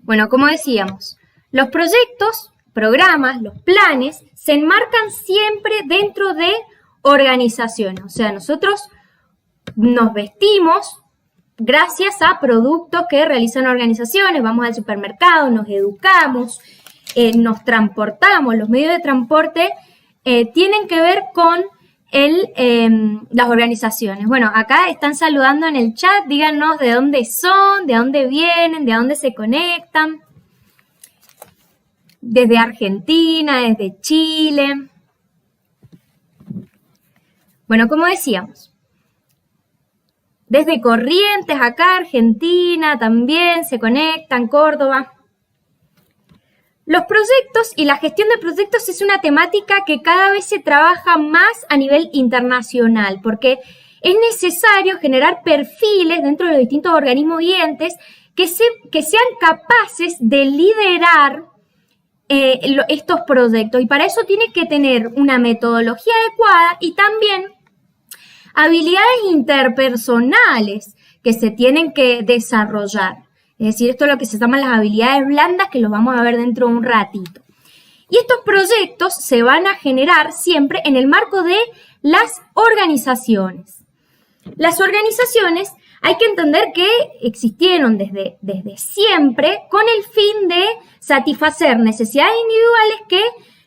Bueno, como decíamos, los proyectos, programas, los planes se enmarcan siempre dentro de organizaciones. O sea, nosotros nos vestimos gracias a productos que realizan organizaciones, vamos al supermercado, nos educamos, nos transportamos. Los medios de transporte tienen que ver con las organizaciones. Bueno, acá están saludando en el chat, díganos de dónde son, de dónde vienen, de dónde se conectan. Desde Argentina, desde Chile. Bueno, como decíamos, desde Corrientes, acá Argentina también se conectan, Córdoba. Los proyectos y la gestión de proyectos es una temática que cada vez se trabaja más a nivel internacional, porque es necesario generar perfiles dentro de los distintos organismos y entes que sean capaces de liderar estos proyectos. Y para eso tiene que tener una metodología adecuada y también habilidades interpersonales que se tienen que desarrollar. Es decir, esto es lo que se llaman las habilidades blandas, que lo vamos a ver dentro de un ratito. Y estos proyectos se van a generar siempre en el marco de las organizaciones. Las organizaciones hay que entender que existieron desde siempre con el fin de satisfacer necesidades individuales que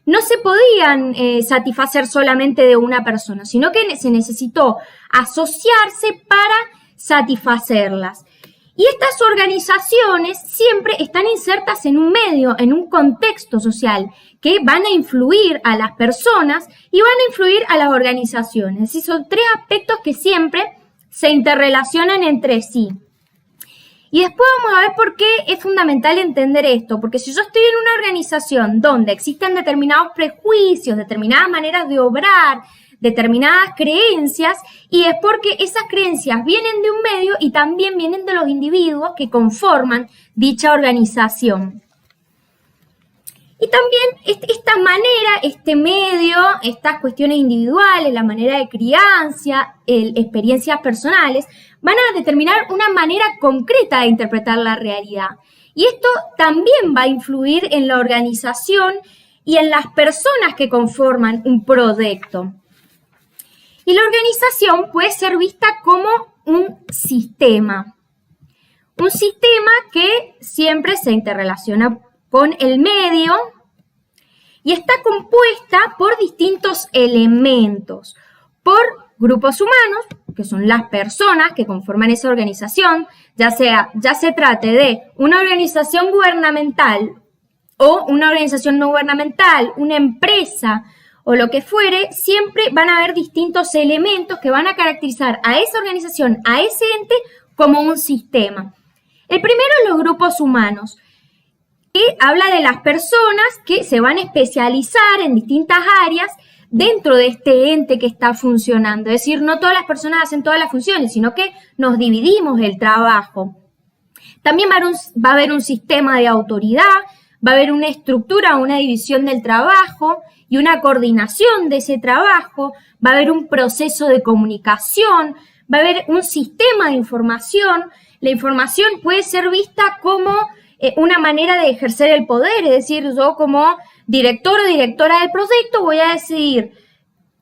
no se podían satisfacer solamente de una persona, sino que se necesitó asociarse para satisfacerlas. Y estas organizaciones siempre están insertas en un medio, en un contexto social, que van a influir a las personas y van a influir a las organizaciones. Es decir, son tres aspectos que siempre se interrelacionan entre sí. Y después vamos a ver por qué es fundamental entender esto, porque si yo estoy en una organización donde existen determinados prejuicios, determinadas maneras de obrar, determinadas creencias, y es porque esas creencias vienen de un medio y también vienen de los individuos que conforman dicha organización. Y también esta manera, este medio, estas cuestiones individuales, la manera de crianza, experiencias personales, van a determinar una manera concreta de interpretar la realidad. Y esto también va a influir en la organización y en las personas que conforman un proyecto. Y la organización puede ser vista como un sistema. Un sistema que siempre se interrelaciona con el medio y está compuesta por distintos elementos, por grupos humanos, que son las personas que conforman esa organización, ya se trate de una organización gubernamental o una organización no gubernamental, una empresa o lo que fuere, siempre van a haber distintos elementos que van a caracterizar a esa organización, a ese ente, como un sistema. El primero es los grupos humanos, que habla de las personas que se van a especializar en distintas áreas dentro de este ente que está funcionando. Es decir, no todas las personas hacen todas las funciones, sino que nos dividimos el trabajo. También va a haber un sistema de autoridad, va a haber una estructura, una división del trabajo y una coordinación de ese trabajo, va a haber un proceso de comunicación, va a haber un sistema de información. La información puede ser vista como una manera de ejercer el poder, es decir, yo como director o directora del proyecto voy a decidir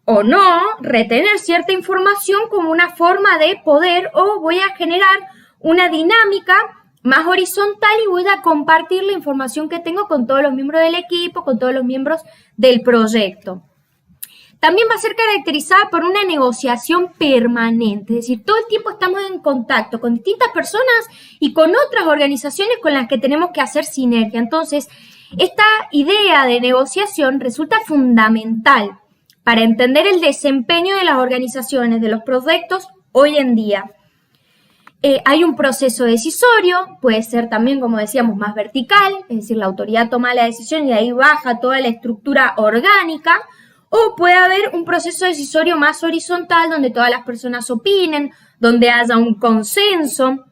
o no retener cierta información como una forma de poder, o voy a generar una dinámica más horizontal y voy a compartir la información que tengo con todos los miembros del equipo, con todos los miembros del proyecto. También va a ser caracterizada por una negociación permanente, es decir, todo el tiempo estamos en contacto con distintas personas y con otras organizaciones con las que tenemos que hacer sinergia. Entonces, esta idea de negociación resulta fundamental para entender el desempeño de las organizaciones, de los proyectos hoy en día. Hay un proceso decisorio, puede ser también, como decíamos, más vertical, es decir, la autoridad toma la decisión y de ahí baja toda la estructura orgánica, o puede haber un proceso decisorio más horizontal donde todas las personas opinen, donde haya un consenso.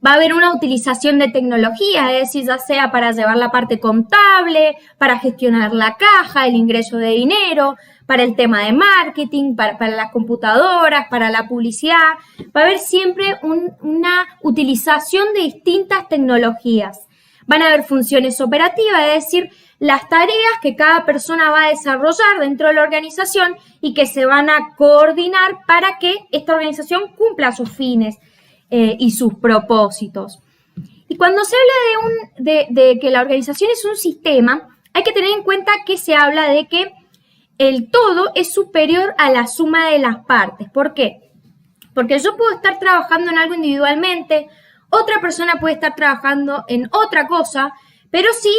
Va a haber una utilización de tecnología, es decir, ya sea para llevar la parte contable, para gestionar la caja, el ingreso de dinero, para el tema de marketing, para las computadoras, para la publicidad. Va a haber siempre una utilización de distintas tecnologías. Van a haber funciones operativas, es decir, las tareas que cada persona va a desarrollar dentro de la organización y que se van a coordinar para que esta organización cumpla sus fines y sus propósitos. Y cuando se habla de que la organización es un sistema, hay que tener en cuenta que se habla de que el todo es superior a la suma de las partes. ¿Por qué? Porque yo puedo estar trabajando en algo individualmente, otra persona puede estar trabajando en otra cosa, pero si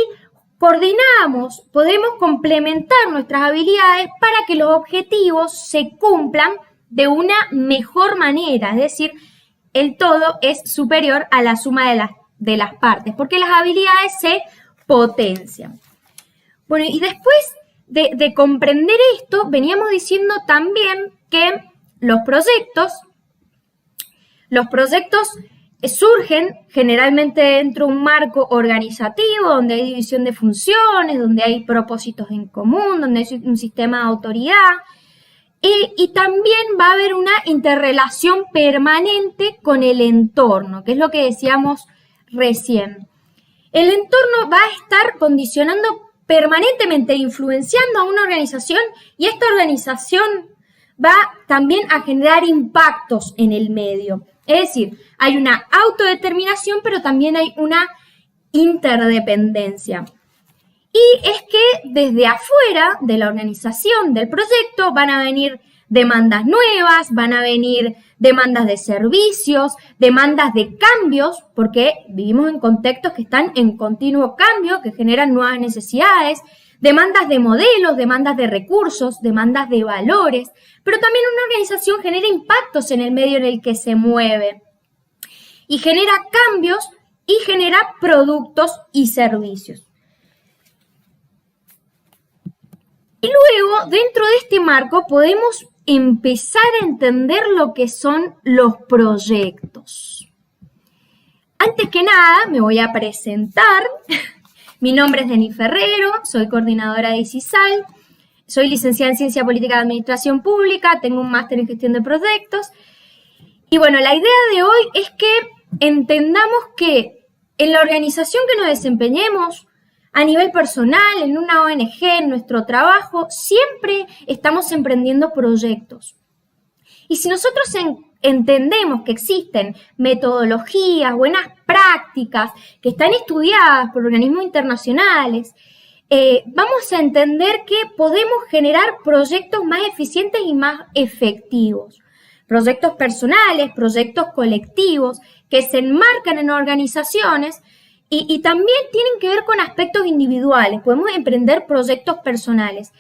coordinamos, podemos complementar nuestras habilidades para que los objetivos se cumplan de una mejor manera. Es decir, el todo es superior a la suma de las partes, porque las habilidades se potencian. Bueno, y después de comprender esto, veníamos diciendo también que los proyectos surgen generalmente dentro de un marco organizativo, donde hay división de funciones, donde hay propósitos en común, donde hay un sistema de autoridad. Y también va a haber una interrelación permanente con el entorno, que es lo que decíamos recién. El entorno va a estar condicionando permanentemente, influenciando a una organización, y esta organización va también a generar impactos en el medio. Es decir, hay una autodeterminación, pero también hay una interdependencia. Y es que desde afuera de la organización, del proyecto, van a venir demandas nuevas, van a venir demandas de servicios, demandas de cambios, porque vivimos en contextos que están en continuo cambio, que generan nuevas necesidades, demandas de modelos, demandas de recursos, demandas de valores, pero también una organización genera impactos en el medio en el que se mueve y genera cambios y genera productos y servicios. Y luego, dentro de este marco, podemos empezar a entender lo que son los proyectos. Antes que nada, me voy a presentar. Mi nombre es Denis Ferrero, soy coordinadora de CISAL, soy licenciada en Ciencia Política de Administración Pública, tengo un máster en Gestión de Proyectos. Y bueno, la idea de hoy es que entendamos que en la organización que nos desempeñemos, a nivel personal, en una ONG, en nuestro trabajo, siempre estamos emprendiendo proyectos. Y si nosotros entendemos que existen metodologías, buenas prácticas que están estudiadas por organismos internacionales, vamos a entender que podemos generar proyectos más eficientes y más efectivos. Proyectos personales, proyectos colectivos que se enmarcan en organizaciones y también tienen que ver con aspectos individuales. Podemos emprender proyectos personales,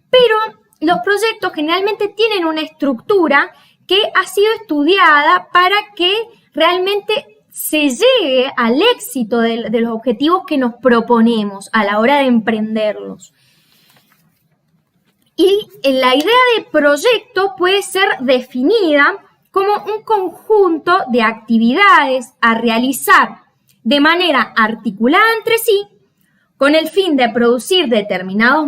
pero los proyectos generalmente tienen una estructura que ha sido estudiada para que realmente se llegue al éxito de los objetivos que nos proponemos a la hora de emprenderlos. Y la idea de proyecto puede ser definida como un conjunto de actividades a realizar de manera articulada entre sí, con el fin de producir determinados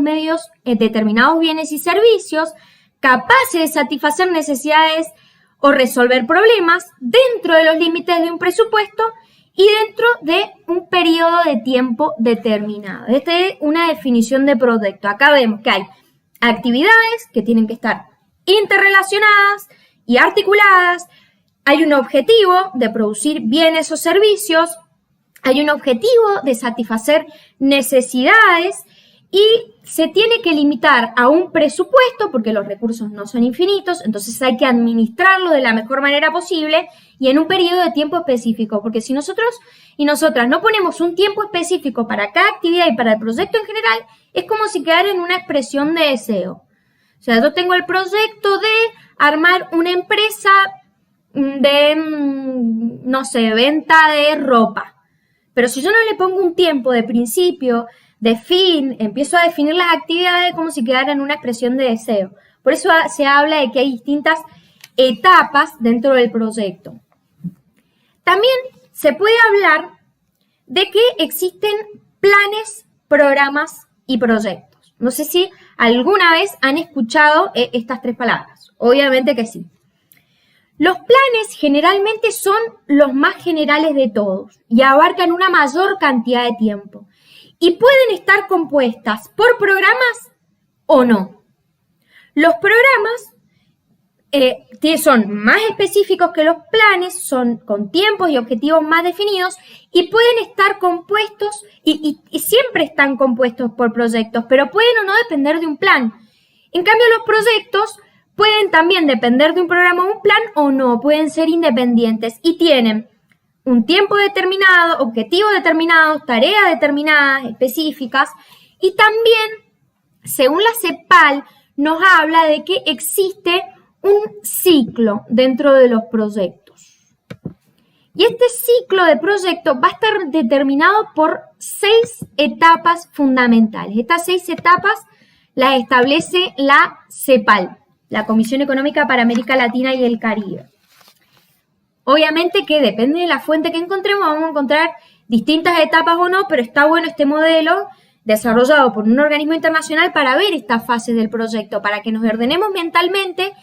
bienes y servicios capaces de satisfacer necesidades o resolver problemas dentro de los límites de un presupuesto y dentro de un periodo de tiempo determinado. Esta es una definición de proyecto. Acá vemos que hay actividades que tienen que estar interrelacionadas y articuladas. Hay un objetivo de producir bienes o servicios. Hay un objetivo de satisfacer necesidades y se tiene que limitar a un presupuesto porque los recursos no son infinitos, entonces hay que administrarlo de la mejor manera posible y en un periodo de tiempo específico, porque si nosotros y nosotras no ponemos un tiempo específico para cada actividad y para el proyecto en general, es como si quedara en una expresión de deseo. O sea, yo tengo el proyecto de armar una empresa de, no sé, venta de ropa. Pero si yo no le pongo un tiempo de principio, de fin, empiezo a definir las actividades como si quedara en una expresión de deseo. Por eso se habla de que hay distintas etapas dentro del proyecto. También se puede hablar de que existen planes, programas y proyectos. No sé si alguna vez han escuchado estas tres palabras. Obviamente que sí. Los planes generalmente son los más generales de todos y abarcan una mayor cantidad de tiempo y pueden estar compuestas por programas o no. Los programas son más específicos que los planes, son con tiempos y objetivos más definidos y pueden estar compuestos y siempre están compuestos por proyectos, pero pueden o no depender de un plan. En cambio, los proyectos pueden también depender de un programa o un plan o no, pueden ser independientes y tienen un tiempo determinado, objetivos determinados, tareas determinadas, específicas y también, según la CEPAL, nos habla de que existe un ciclo dentro de los proyectos. Y este ciclo de proyectos va a estar determinado por 6 etapas fundamentales. Estas 6 etapas las establece la CEPAL, la Comisión Económica para América Latina y el Caribe. Obviamente que depende de la fuente que encontremos, vamos a encontrar distintas etapas o no, pero está bueno este modelo desarrollado por un organismo internacional para ver estas fases del proyecto, para que nos ordenemos mentalmente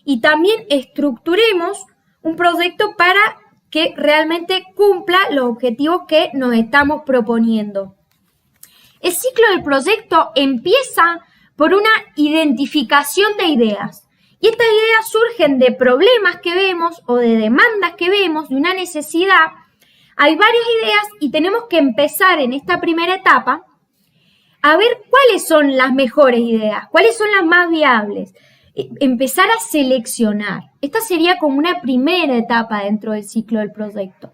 y también estructuremos un proyecto para que realmente cumpla los objetivos que nos estamos proponiendo. El ciclo del proyecto empieza por una identificación de ideas. Y estas ideas surgen de problemas que vemos o de demandas que vemos, de una necesidad. Hay varias ideas y tenemos que empezar en esta primera etapa a ver cuáles son las mejores ideas, cuáles son las más viables. Empezar a seleccionar. Esta sería como una primera etapa dentro del ciclo del proyecto.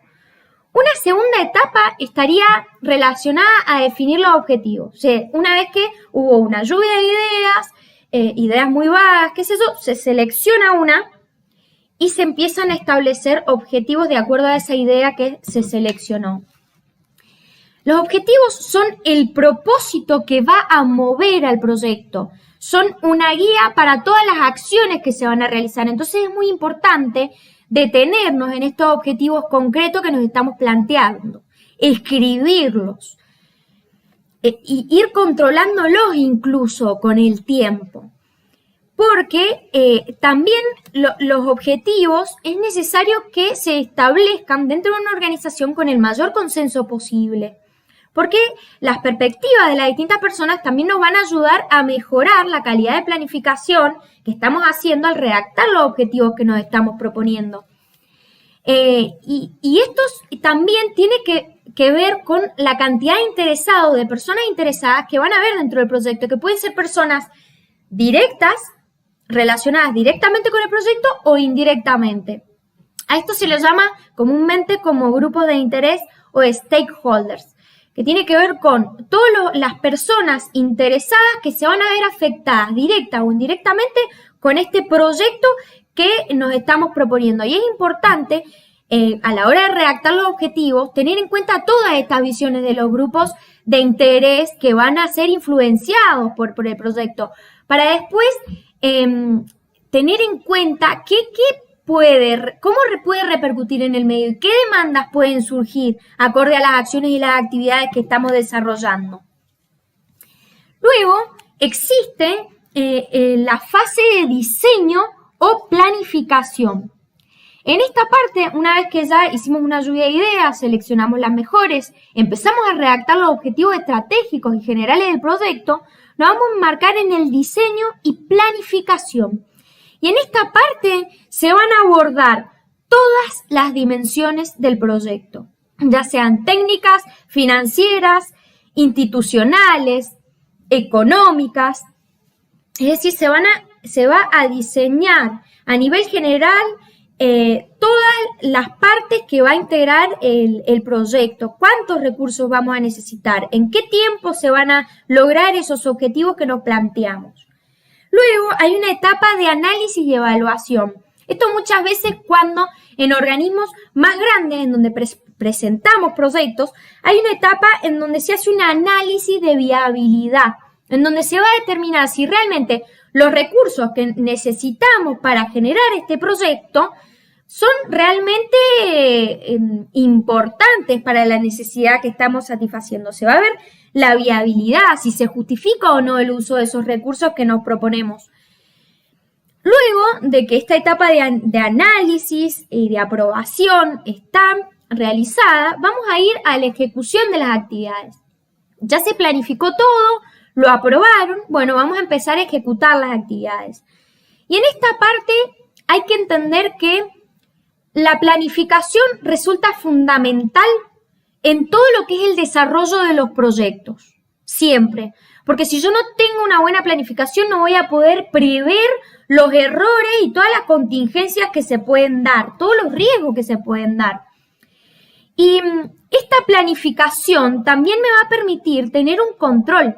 Una segunda etapa estaría relacionada a definir los objetivos. O sea, una vez que hubo una lluvia de ideas muy vagas, qué es eso, se selecciona una y se empiezan a establecer objetivos de acuerdo a esa idea que se seleccionó. Los objetivos son el propósito que va a mover al proyecto. Son una guía para todas las acciones que se van a realizar. Entonces es muy importante detenernos en estos objetivos concretos que nos estamos planteando, escribirlos y ir controlándolos incluso con el tiempo. Porque también los objetivos es necesario que se establezcan dentro de una organización con el mayor consenso posible. Porque las perspectivas de las distintas personas también nos van a ayudar a mejorar la calidad de planificación que estamos haciendo al redactar los objetivos que nos estamos proponiendo. Y esto también tiene que ver con la cantidad de interesados, de personas interesadas que van a haber dentro del proyecto, que pueden ser personas directas, relacionadas directamente con el proyecto o indirectamente. A esto se le llama comúnmente como grupos de interés o stakeholders, que tiene que ver con todas las personas interesadas que se van a ver afectadas directa o indirectamente con este proyecto que nos estamos proponiendo. Y es importante a la hora de redactar los objetivos tener en cuenta todas estas visiones de los grupos de interés que van a ser influenciados por el proyecto, para después tener en cuenta cómo puede repercutir en el medio y qué demandas pueden surgir acorde a las acciones y las actividades que estamos desarrollando. Luego existe la fase de diseño o planificación. En esta parte, una vez que ya hicimos una lluvia de ideas, seleccionamos las mejores, empezamos a redactar los objetivos estratégicos y generales del proyecto, nos vamos a enmarcar en el diseño y planificación. Y en esta parte se van a abordar todas las dimensiones del proyecto, ya sean técnicas, financieras, institucionales, económicas. Es decir, se va a diseñar a nivel general todas las partes que va a integrar el proyecto, cuántos recursos vamos a necesitar, en qué tiempo se van a lograr esos objetivos que nos planteamos. Luego hay una etapa de análisis y evaluación. Esto muchas veces cuando en organismos más grandes, en donde presentamos proyectos, hay una etapa en donde se hace un análisis de viabilidad, en donde se va a determinar si realmente los recursos que necesitamos para generar este proyecto son realmente importantes para la necesidad que estamos satisfaciendo. Se va a ver la viabilidad, si se justifica o no el uso de esos recursos que nos proponemos. Luego de que esta etapa de análisis y de aprobación está realizada, vamos a ir a la ejecución de las actividades. Ya se planificó todo, lo aprobaron, bueno, vamos a empezar a ejecutar las actividades. Y en esta parte hay que entender que la planificación resulta fundamental en todo lo que es el desarrollo de los proyectos, siempre. Porque si yo no tengo una buena planificación, no voy a poder prever los errores y todas las contingencias que se pueden dar, todos los riesgos que se pueden dar. Y esta planificación también me va a permitir tener un control.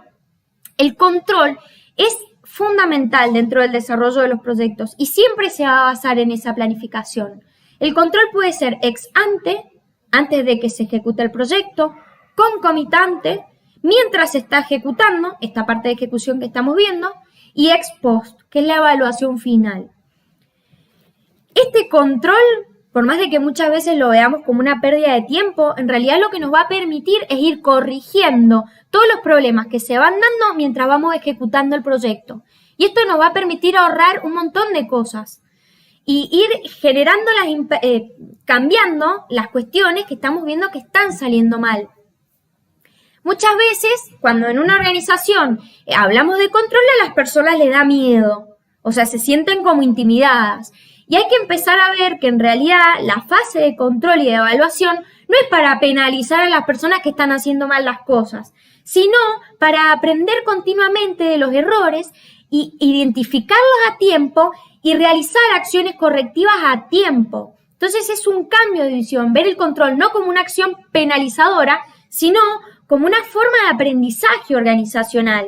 El control es fundamental dentro del desarrollo de los proyectos y siempre se va a basar en esa planificación. El control puede ser ex ante, antes de que se ejecute el proyecto, concomitante, mientras se está ejecutando, esta parte de ejecución que estamos viendo, y ex post, que es la evaluación final. Este control, por más de que muchas veces lo veamos como una pérdida de tiempo, en realidad lo que nos va a permitir es ir corrigiendo todos los problemas que se van dando mientras vamos ejecutando el proyecto. Y esto nos va a permitir ahorrar un montón de cosas y ir generando cambiando las cuestiones que estamos viendo que están saliendo mal. Muchas veces, cuando en una organización hablamos de control, a las personas les da miedo, o sea, se sienten como intimidadas. Y hay que empezar a ver que en realidad la fase de control y de evaluación no es para penalizar a las personas que están haciendo mal las cosas, sino para aprender continuamente de los errores y identificarlos a tiempo y realizar acciones correctivas a tiempo. Entonces es un cambio de visión, ver el control no como una acción penalizadora, sino como una forma de aprendizaje organizacional.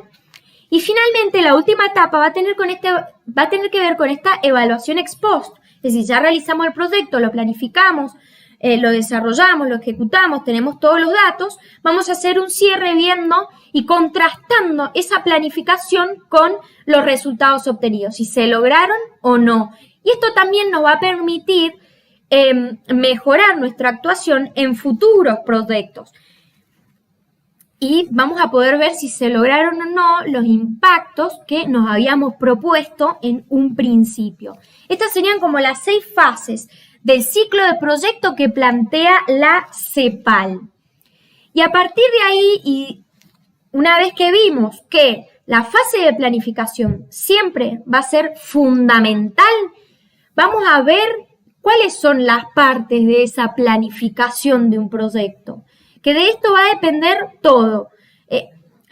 Y finalmente la última etapa va a tener que ver con esta evaluación ex post. Es decir, ya realizamos el proyecto, lo planificamos, lo desarrollamos, lo ejecutamos, tenemos todos los datos, vamos a hacer un cierre viendo y contrastando esa planificación con los resultados obtenidos, si se lograron o no. Y esto también nos va a permitir mejorar nuestra actuación en futuros proyectos. Y vamos a poder ver si se lograron o no los impactos que nos habíamos propuesto en un principio. Estas serían como las 6 fases del ciclo de proyecto que plantea la CEPAL. Y a partir de ahí, y una vez que vimos que la fase de planificación siempre va a ser fundamental, vamos a ver cuáles son las partes de esa planificación de un proyecto. Que de esto va a depender todo.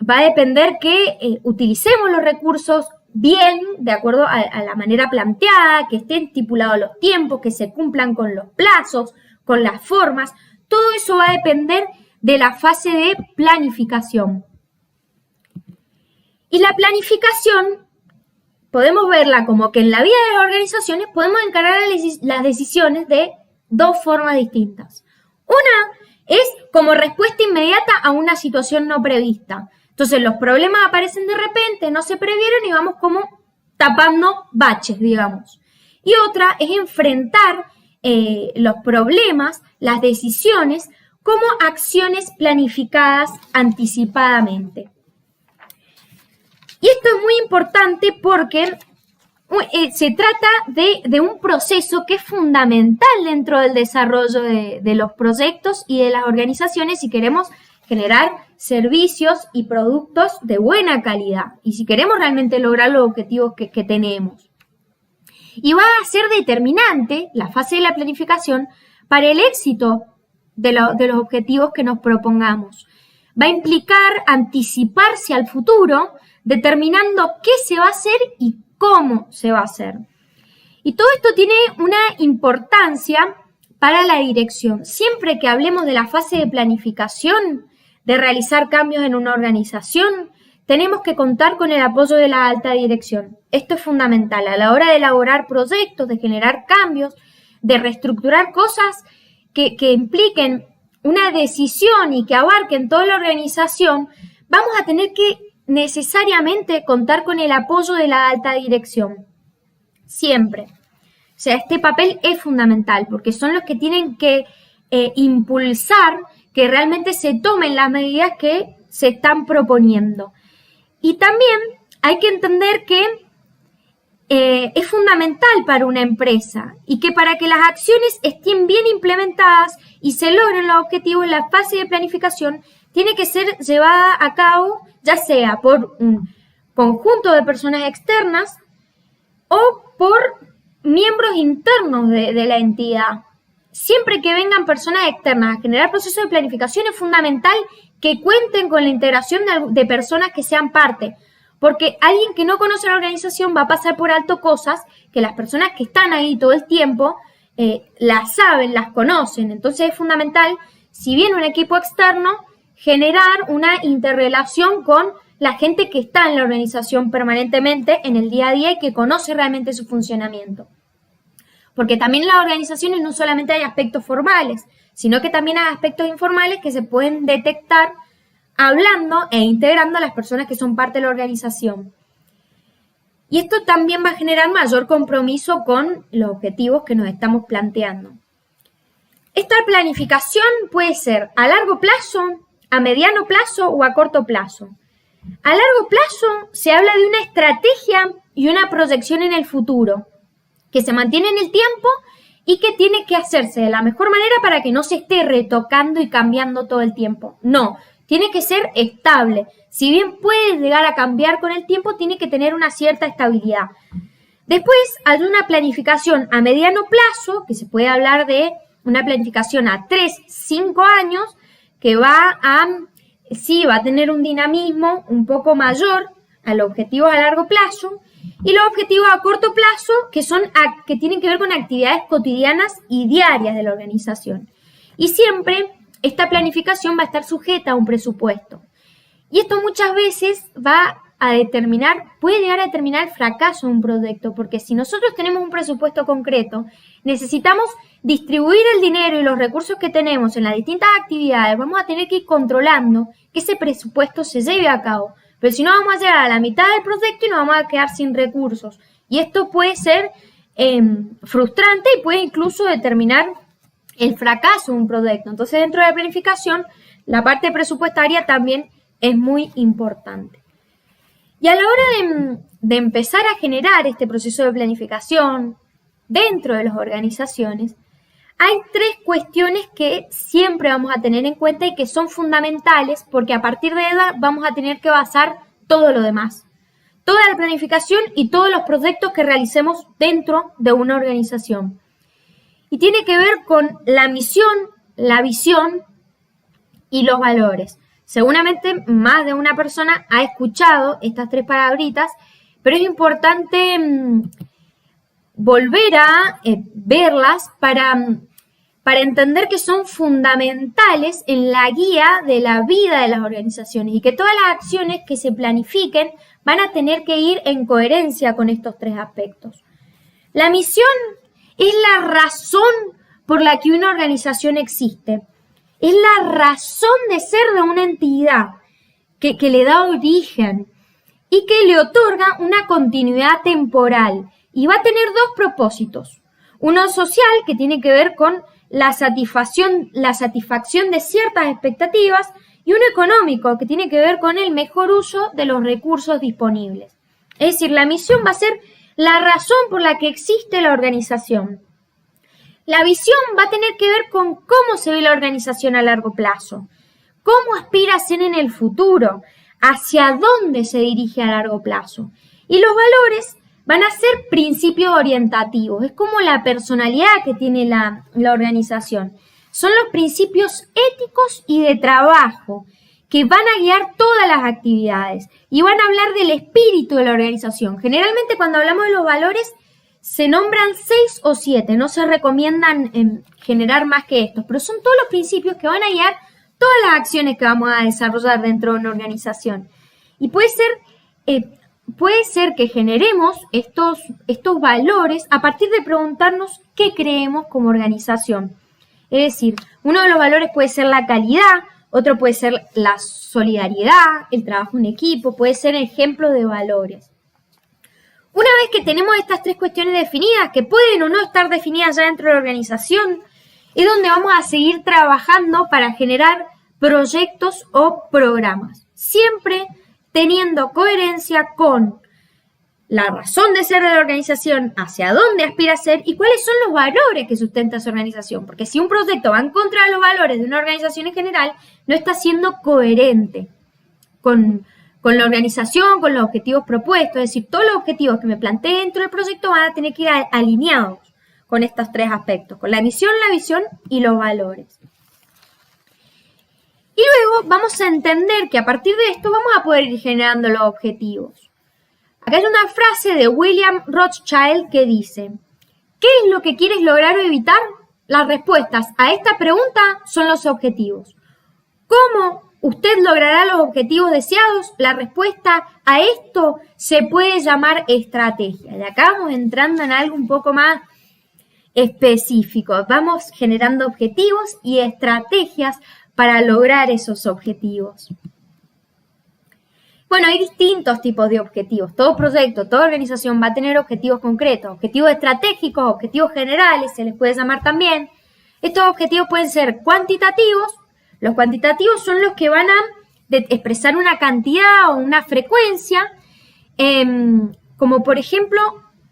Va a depender que utilicemos los recursos bien, de acuerdo a la manera planteada, que estén estipulados los tiempos, que se cumplan con los plazos, con las formas. Todo eso va a depender de la fase de planificación. Y la planificación, podemos verla como que en la vida de las organizaciones podemos encarar las decisiones de 2 formas distintas. Una es como respuesta inmediata a una situación no prevista. Entonces los problemas aparecen de repente, no se previeron y vamos como tapando baches, digamos. Y otra es enfrentar los problemas, las decisiones, como acciones planificadas anticipadamente. Y esto es muy importante porque se trata de un proceso que es fundamental dentro del desarrollo de los proyectos y de las organizaciones si queremos generar servicios y productos de buena calidad y si queremos realmente lograr los objetivos que tenemos. Y va a ser determinante la fase de la planificación para el éxito de los objetivos que nos propongamos. Va a implicar anticiparse al futuro, determinando qué se va a hacer y cómo se va a hacer. Y todo esto tiene una importancia para la dirección. Siempre que hablemos de la fase de planificación, de realizar cambios en una organización, tenemos que contar con el apoyo de la alta dirección. Esto es fundamental a la hora de elaborar proyectos, de generar cambios, de reestructurar cosas que impliquen una decisión y que abarquen toda la organización. Vamos a tener que necesariamente contar con el apoyo de la alta dirección. Siempre. O sea, este papel es fundamental porque son los que tienen que impulsar que realmente se tomen las medidas que se están proponiendo. Y también hay que entender que es fundamental para una empresa y que para que las acciones estén bien implementadas y se logren los objetivos, la fase de planificación tiene que ser llevada a cabo ya sea por un conjunto de personas externas o por miembros internos de la entidad. Siempre que vengan personas externas a generar procesos de planificación es fundamental que cuenten con la integración de personas que sean parte, porque alguien que no conoce la organización va a pasar por alto cosas que las personas que están ahí todo el tiempo las saben, las conocen. Entonces es fundamental, si viene un equipo externo, generar una interrelación con la gente que está en la organización permanentemente en el día a día y que conoce realmente su funcionamiento. Porque también en las organizaciones no solamente hay aspectos formales, sino que también hay aspectos informales que se pueden detectar hablando e integrando a las personas que son parte de la organización. Y esto también va a generar mayor compromiso con los objetivos que nos estamos planteando. Esta planificación puede ser a largo plazo, a mediano plazo o a corto plazo. A largo plazo se habla de una estrategia y una proyección en el futuro, que se mantiene en el tiempo y que tiene que hacerse de la mejor manera para que no se esté retocando y cambiando todo el tiempo. No, tiene que ser estable. Si bien puede llegar a cambiar con el tiempo, tiene que tener una cierta estabilidad. Después hay una planificación a mediano plazo, que se puede hablar de una planificación a 3-5 años, que va a tener un dinamismo un poco mayor a los objetivos a largo plazo, y los objetivos a corto plazo, que tienen que ver con actividades cotidianas y diarias de la organización. Y siempre esta planificación va a estar sujeta a un presupuesto. Y esto muchas veces puede llegar a determinar el fracaso de un proyecto, porque si nosotros tenemos un presupuesto concreto, necesitamos distribuir el dinero y los recursos que tenemos en las distintas actividades, vamos a tener que ir controlando que ese presupuesto se lleve a cabo. Pero si no, vamos a llegar a la mitad del proyecto y nos vamos a quedar sin recursos. Y esto puede ser frustrante y puede incluso determinar el fracaso de un proyecto. Entonces, dentro de la planificación, la parte presupuestaria también es muy importante. Y a la hora de empezar a generar este proceso de planificación dentro de las organizaciones, hay 3 cuestiones que siempre vamos a tener en cuenta y que son fundamentales porque a partir de ellas vamos a tener que basar todo lo demás. Toda la planificación y todos los proyectos que realicemos dentro de una organización. Y tiene que ver con la misión, la visión y los valores. Seguramente más de una persona ha escuchado estas 3 palabritas, pero es importante volver a verlas para entender que son fundamentales en la guía de la vida de las organizaciones y que todas las acciones que se planifiquen van a tener que ir en coherencia con estos 3 aspectos. La misión es la razón por la que una organización existe. Es la razón de ser de una entidad que le da origen y que le otorga una continuidad temporal. Y va a tener 2 propósitos. Uno social, que tiene que ver con la satisfacción de ciertas expectativas, y uno económico, que tiene que ver con el mejor uso de los recursos disponibles. Es decir, la misión va a ser la razón por la que existe la organización. La visión va a tener que ver con cómo se ve la organización a largo plazo, cómo aspira a ser en el futuro, hacia dónde se dirige a largo plazo. Y los valores van a ser principios orientativos, es como la personalidad que tiene la organización. Son los principios éticos y de trabajo que van a guiar todas las actividades y van a hablar del espíritu de la organización. Generalmente cuando hablamos de los valores se nombran 6 o 7, no se recomiendan generar más que estos, pero son todos los principios que van a guiar todas las acciones que vamos a desarrollar dentro de una organización. Y puede ser que generemos estos valores a partir de preguntarnos qué creemos como organización. Es decir, uno de los valores puede ser la calidad, otro puede ser la solidaridad, el trabajo en equipo, puede ser ejemplo de valores. Una vez que tenemos estas 3 cuestiones definidas, que pueden o no estar definidas ya dentro de la organización, es donde vamos a seguir trabajando para generar proyectos o programas. Siempre teniendo coherencia con la razón de ser de la organización, hacia dónde aspira a ser y cuáles son los valores que sustenta esa organización. Porque si un proyecto va en contra de los valores de una organización en general, no está siendo coherente con la organización, con los objetivos propuestos. Es decir, todos los objetivos que me planteé dentro del proyecto van a tener que ir alineados con estos tres aspectos, con la misión, la visión y los valores. Y luego vamos a entender que a partir de esto vamos a poder ir generando los objetivos. Acá hay una frase de William Rothschild que dice: ¿qué es lo que quieres lograr o evitar? Las respuestas a esta pregunta son los objetivos. ¿Cómo usted logrará los objetivos deseados? La respuesta a esto se puede llamar estrategia. Y acá vamos entrando en algo un poco más específico. Vamos generando objetivos y estrategias para lograr esos objetivos. Bueno, hay distintos tipos de objetivos. Todo proyecto, toda organización va a tener objetivos concretos, objetivos estratégicos, objetivos generales, se les puede llamar también. Estos objetivos pueden ser cuantitativos. Los cuantitativos son los que van a expresar una cantidad o una frecuencia, como por ejemplo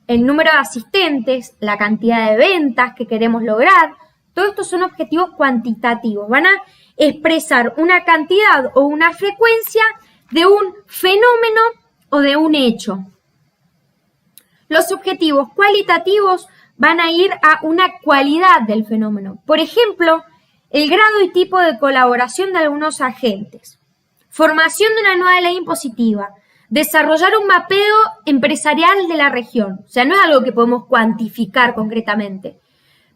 el número de asistentes, la cantidad de ventas que queremos lograr. Todos estos son objetivos cuantitativos. Van a expresar una cantidad o una frecuencia de un fenómeno o de un hecho. Los objetivos cualitativos van a ir a una cualidad del fenómeno. Por ejemplo, el grado y tipo de colaboración de algunos agentes, formación de una nueva ley impositiva, desarrollar un mapeo empresarial de la región. O sea, no es algo que podemos cuantificar concretamente,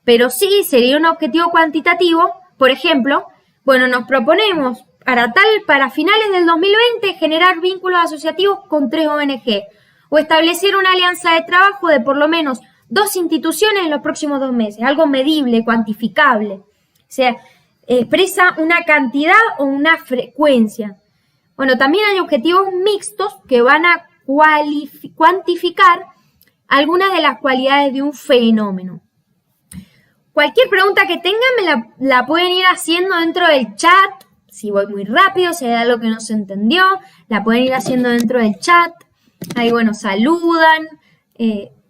pero sí sería un objetivo cuantitativo. Por ejemplo, bueno, nos proponemos para finales del 2020 generar vínculos asociativos con 3 ONG o establecer una alianza de trabajo de por lo menos 2 instituciones en los próximos 2 meses, algo medible, cuantificable. O sea, expresa una cantidad o una frecuencia. Bueno, también hay objetivos mixtos que van a cuantificar algunas de las cualidades de un fenómeno. Cualquier pregunta que tengan me la pueden ir haciendo dentro del chat. Si voy muy rápido, si hay algo que no se entendió, la pueden ir haciendo dentro del chat. Ahí, bueno, saludan.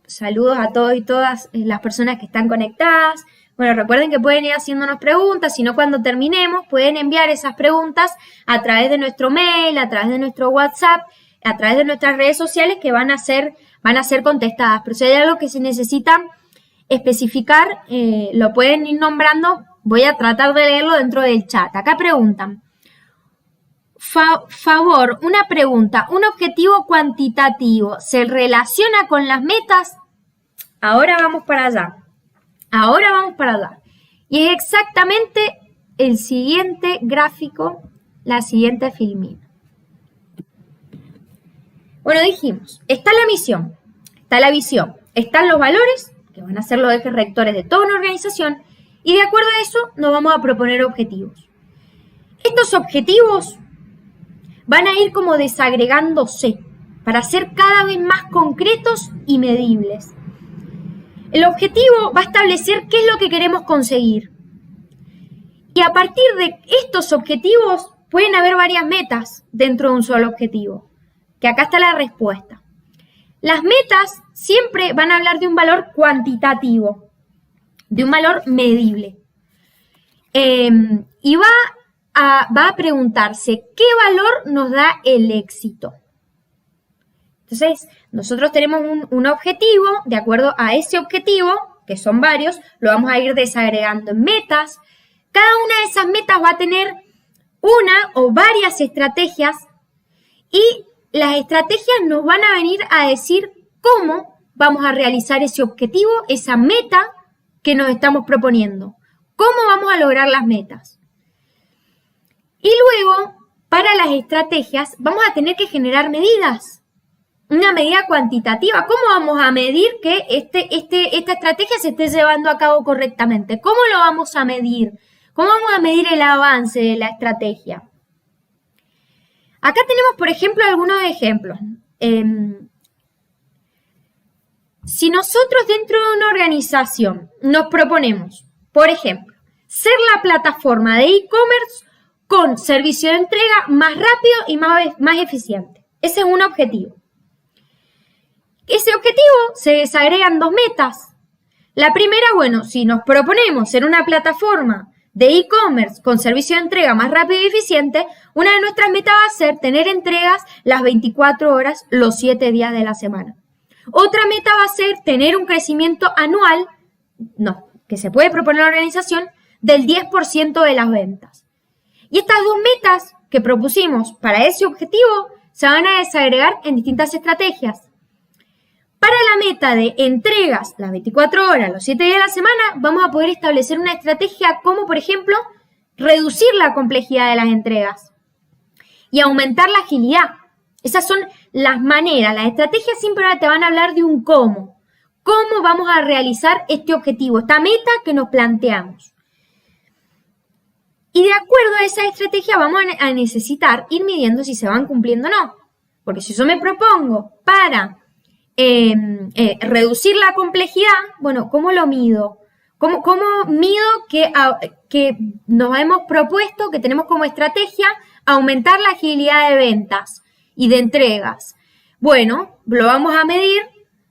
Saludos a todos y todas las personas que están conectadas. Bueno, recuerden que pueden ir haciéndonos preguntas, si no cuando terminemos pueden enviar esas preguntas a través de nuestro mail, a través de nuestro WhatsApp, a través de nuestras redes sociales que van a ser contestadas. Pero si hay algo que se necesita especificar, lo pueden ir nombrando. Voy a tratar de leerlo dentro del chat. Acá preguntan. Favor, una pregunta. ¿Un objetivo cuantitativo se relaciona con las metas? Ahora vamos para allá. Y es exactamente el siguiente gráfico, la siguiente filmina. Bueno, dijimos, está la misión, está la visión, están los valores, que van a ser los ejes rectores de toda una organización, y de acuerdo a eso nos vamos a proponer objetivos. Estos objetivos van a ir como desagregándose para ser cada vez más concretos y medibles. El objetivo va a establecer qué es lo que queremos conseguir. Y a partir de estos objetivos pueden haber varias metas dentro de un solo objetivo. Que acá está la respuesta. Las metas siempre van a hablar de un valor cuantitativo, de un valor medible. Y va a preguntarse qué valor nos da el éxito. Entonces, nosotros tenemos un objetivo, de acuerdo a ese objetivo, que son varios, lo vamos a ir desagregando en metas. Cada una de esas metas va a tener una o varias estrategias y las estrategias nos van a venir a decir cómo vamos a realizar ese objetivo, esa meta que nos estamos proponiendo. ¿Cómo vamos a lograr las metas? Y luego, para las estrategias, vamos a tener que generar medidas. Una medida cuantitativa. ¿Cómo vamos a medir que esta estrategia se esté llevando a cabo correctamente? ¿Cómo lo vamos a medir? ¿Cómo vamos a medir el avance de la estrategia? Acá tenemos, por ejemplo, algunos ejemplos. Si nosotros dentro de una organización nos proponemos, por ejemplo, ser la plataforma de e-commerce con servicio de entrega más rápido y más eficiente. Ese es un objetivo. Ese objetivo se desagregan 2 metas. La primera, bueno, si nos proponemos ser una plataforma de e-commerce con servicio de entrega más rápido y eficiente, una de nuestras metas va a ser tener entregas las 24 horas, los 7 días de la semana. Otra meta va a ser tener un crecimiento anual, que se puede proponer la organización, del 10% de las ventas. Y estas 2 metas que propusimos para ese objetivo se van a desagregar en distintas estrategias. Para la meta de entregas las 24 horas, los 7 días de la semana, vamos a poder establecer una estrategia como, por ejemplo, reducir la complejidad de las entregas y aumentar la agilidad. Esas son las maneras. Las estrategias siempre te van a hablar de un cómo. ¿Cómo vamos a realizar este objetivo, esta meta que nos planteamos? Y de acuerdo a esa estrategia vamos a necesitar ir midiendo si se van cumpliendo o no. Porque si yo me propongo para reducir la complejidad, bueno, ¿cómo lo mido? ¿Cómo mido que nos hemos propuesto, que tenemos como estrategia, aumentar la agilidad de ventas y de entregas? Bueno, lo vamos a medir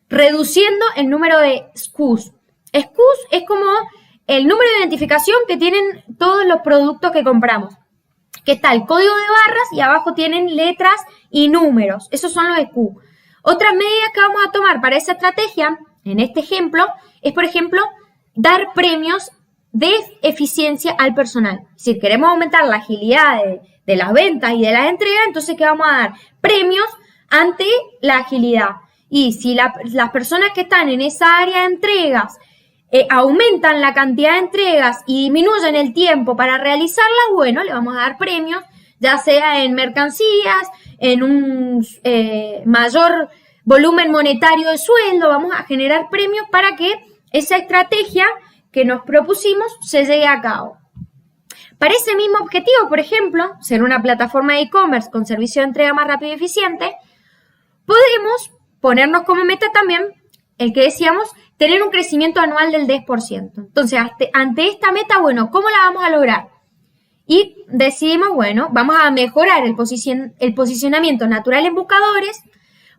reduciendo el número de SKUs. SKUs es como el número de identificación que tienen todos los productos que compramos. Que está el código de barras y abajo tienen letras y números. Esos son los SKUs. Otras medidas que vamos a tomar para esa estrategia, en este ejemplo, es, por ejemplo, dar premios de eficiencia al personal. Si queremos aumentar la agilidad de las ventas y de las entregas, entonces, ¿qué vamos a dar? Premios ante la agilidad. Y si las personas que están en esa área de entregas aumentan la cantidad de entregas y disminuyen el tiempo para realizarlas, bueno, le vamos a dar premios, ya sea en mercancías, en un mayor volumen monetario de sueldo, vamos a generar premios para que esa estrategia que nos propusimos se lleve a cabo. Para ese mismo objetivo, por ejemplo, ser una plataforma de e-commerce con servicio de entrega más rápido y eficiente, podemos ponernos como meta también el que decíamos, tener un crecimiento anual del 10%. Entonces, ante esta meta, bueno, ¿cómo la vamos a lograr? Y decidimos, bueno, vamos a mejorar el posicionamiento natural en buscadores,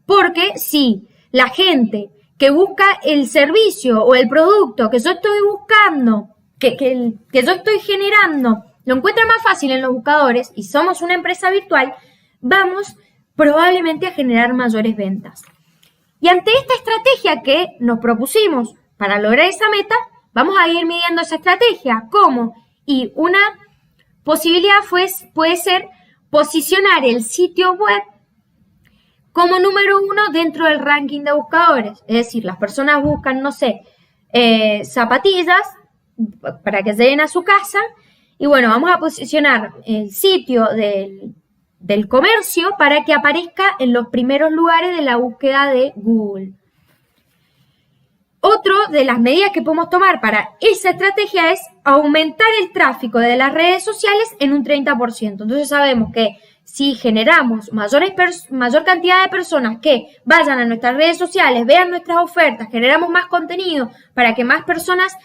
porque si la gente que busca el servicio o el producto que yo estoy buscando, que yo estoy generando, lo encuentra más fácil en los buscadores y somos una empresa virtual, vamos probablemente a generar mayores ventas. Y ante esta estrategia que nos propusimos para lograr esa meta, vamos a ir midiendo esa estrategia. ¿Cómo? Y una posibilidad puede ser posicionar el sitio web como número 1 dentro del ranking de buscadores. Es decir, las personas buscan, no sé, zapatillas para que lleguen a su casa. Y bueno, vamos a posicionar el sitio del comercio para que aparezca en los primeros lugares de la búsqueda de Google. Otro de las medidas que podemos tomar para esa estrategia es aumentar el tráfico de las redes sociales en un 30%. Entonces sabemos que si generamos mayor cantidad de personas que vayan a nuestras redes sociales, vean nuestras ofertas, generamos más contenido para que más personas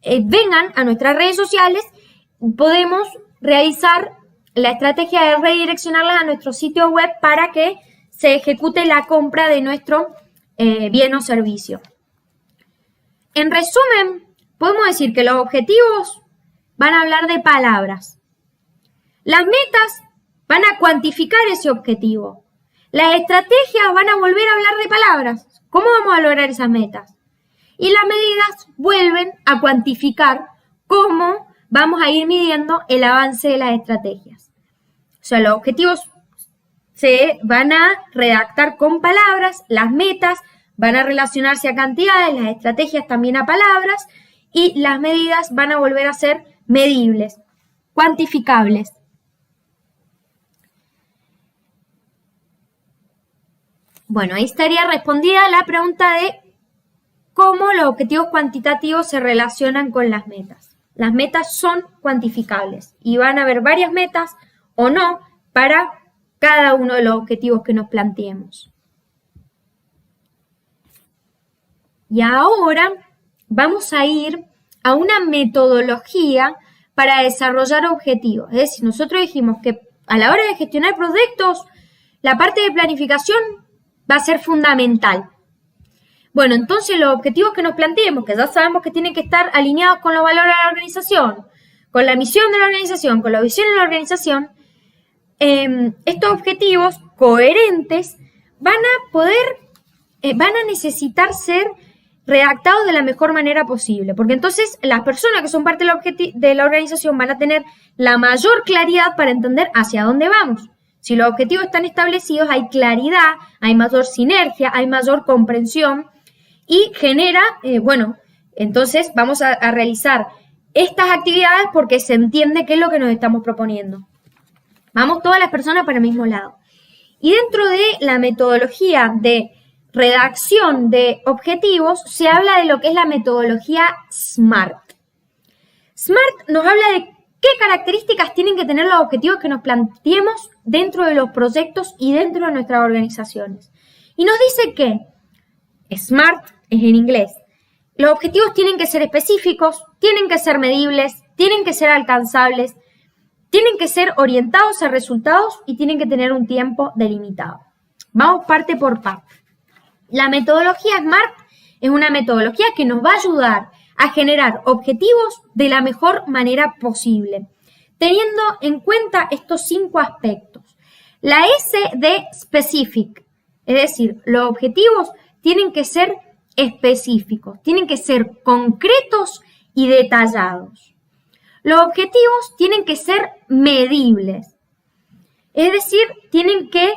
vengan a nuestras redes sociales, podemos realizar la estrategia de redireccionarlas a nuestro sitio web para que se ejecute la compra de nuestro bien o servicio. En resumen, podemos decir que los objetivos van a hablar de palabras. Las metas van a cuantificar ese objetivo. Las estrategias van a volver a hablar de palabras. ¿Cómo vamos a lograr esas metas? Y las medidas vuelven a cuantificar cómo vamos a ir midiendo el avance de las estrategias. O sea, los objetivos se van a redactar con palabras, las metas van a relacionarse a cantidades, las estrategias también a palabras y las medidas van a volver a ser medibles, cuantificables. Bueno, ahí estaría respondida la pregunta de cómo los objetivos cuantitativos se relacionan con las metas. Las metas son cuantificables y van a haber varias metas o no para cada uno de los objetivos que nos planteemos. Y ahora vamos a ir a una metodología para desarrollar objetivos. Es decir, nosotros dijimos que a la hora de gestionar proyectos, la parte de planificación va a ser fundamental. Bueno, entonces los objetivos que nos planteemos, que ya sabemos que tienen que estar alineados con los valores de la organización, con la misión de la organización, con la visión de la organización, estos objetivos coherentes van a necesitar ser redactados de la mejor manera posible, porque entonces las personas que son parte de la organización van a tener la mayor claridad para entender hacia dónde vamos. Si los objetivos están establecidos, hay claridad, hay mayor sinergia, hay mayor comprensión y genera, entonces vamos a realizar estas actividades porque se entiende qué es lo que nos estamos proponiendo. Vamos todas las personas para el mismo lado. Y dentro de la metodología de redacción de objetivos, se habla de lo que es la metodología SMART. SMART nos habla de qué características tienen que tener los objetivos que nos planteemos dentro de los proyectos y dentro de nuestras organizaciones. Y nos dice que SMART es en inglés. Los objetivos tienen que ser específicos, tienen que ser medibles, tienen que ser alcanzables, tienen que ser orientados a resultados y tienen que tener un tiempo delimitado. Vamos parte por parte. La metodología SMART es una metodología que nos va a ayudar a generar objetivos de la mejor manera posible, teniendo en cuenta estos 5 aspectos. La S de specific, es decir, los objetivos tienen que ser específicos, tienen que ser concretos y detallados. Los objetivos tienen que ser medibles, es decir, tienen que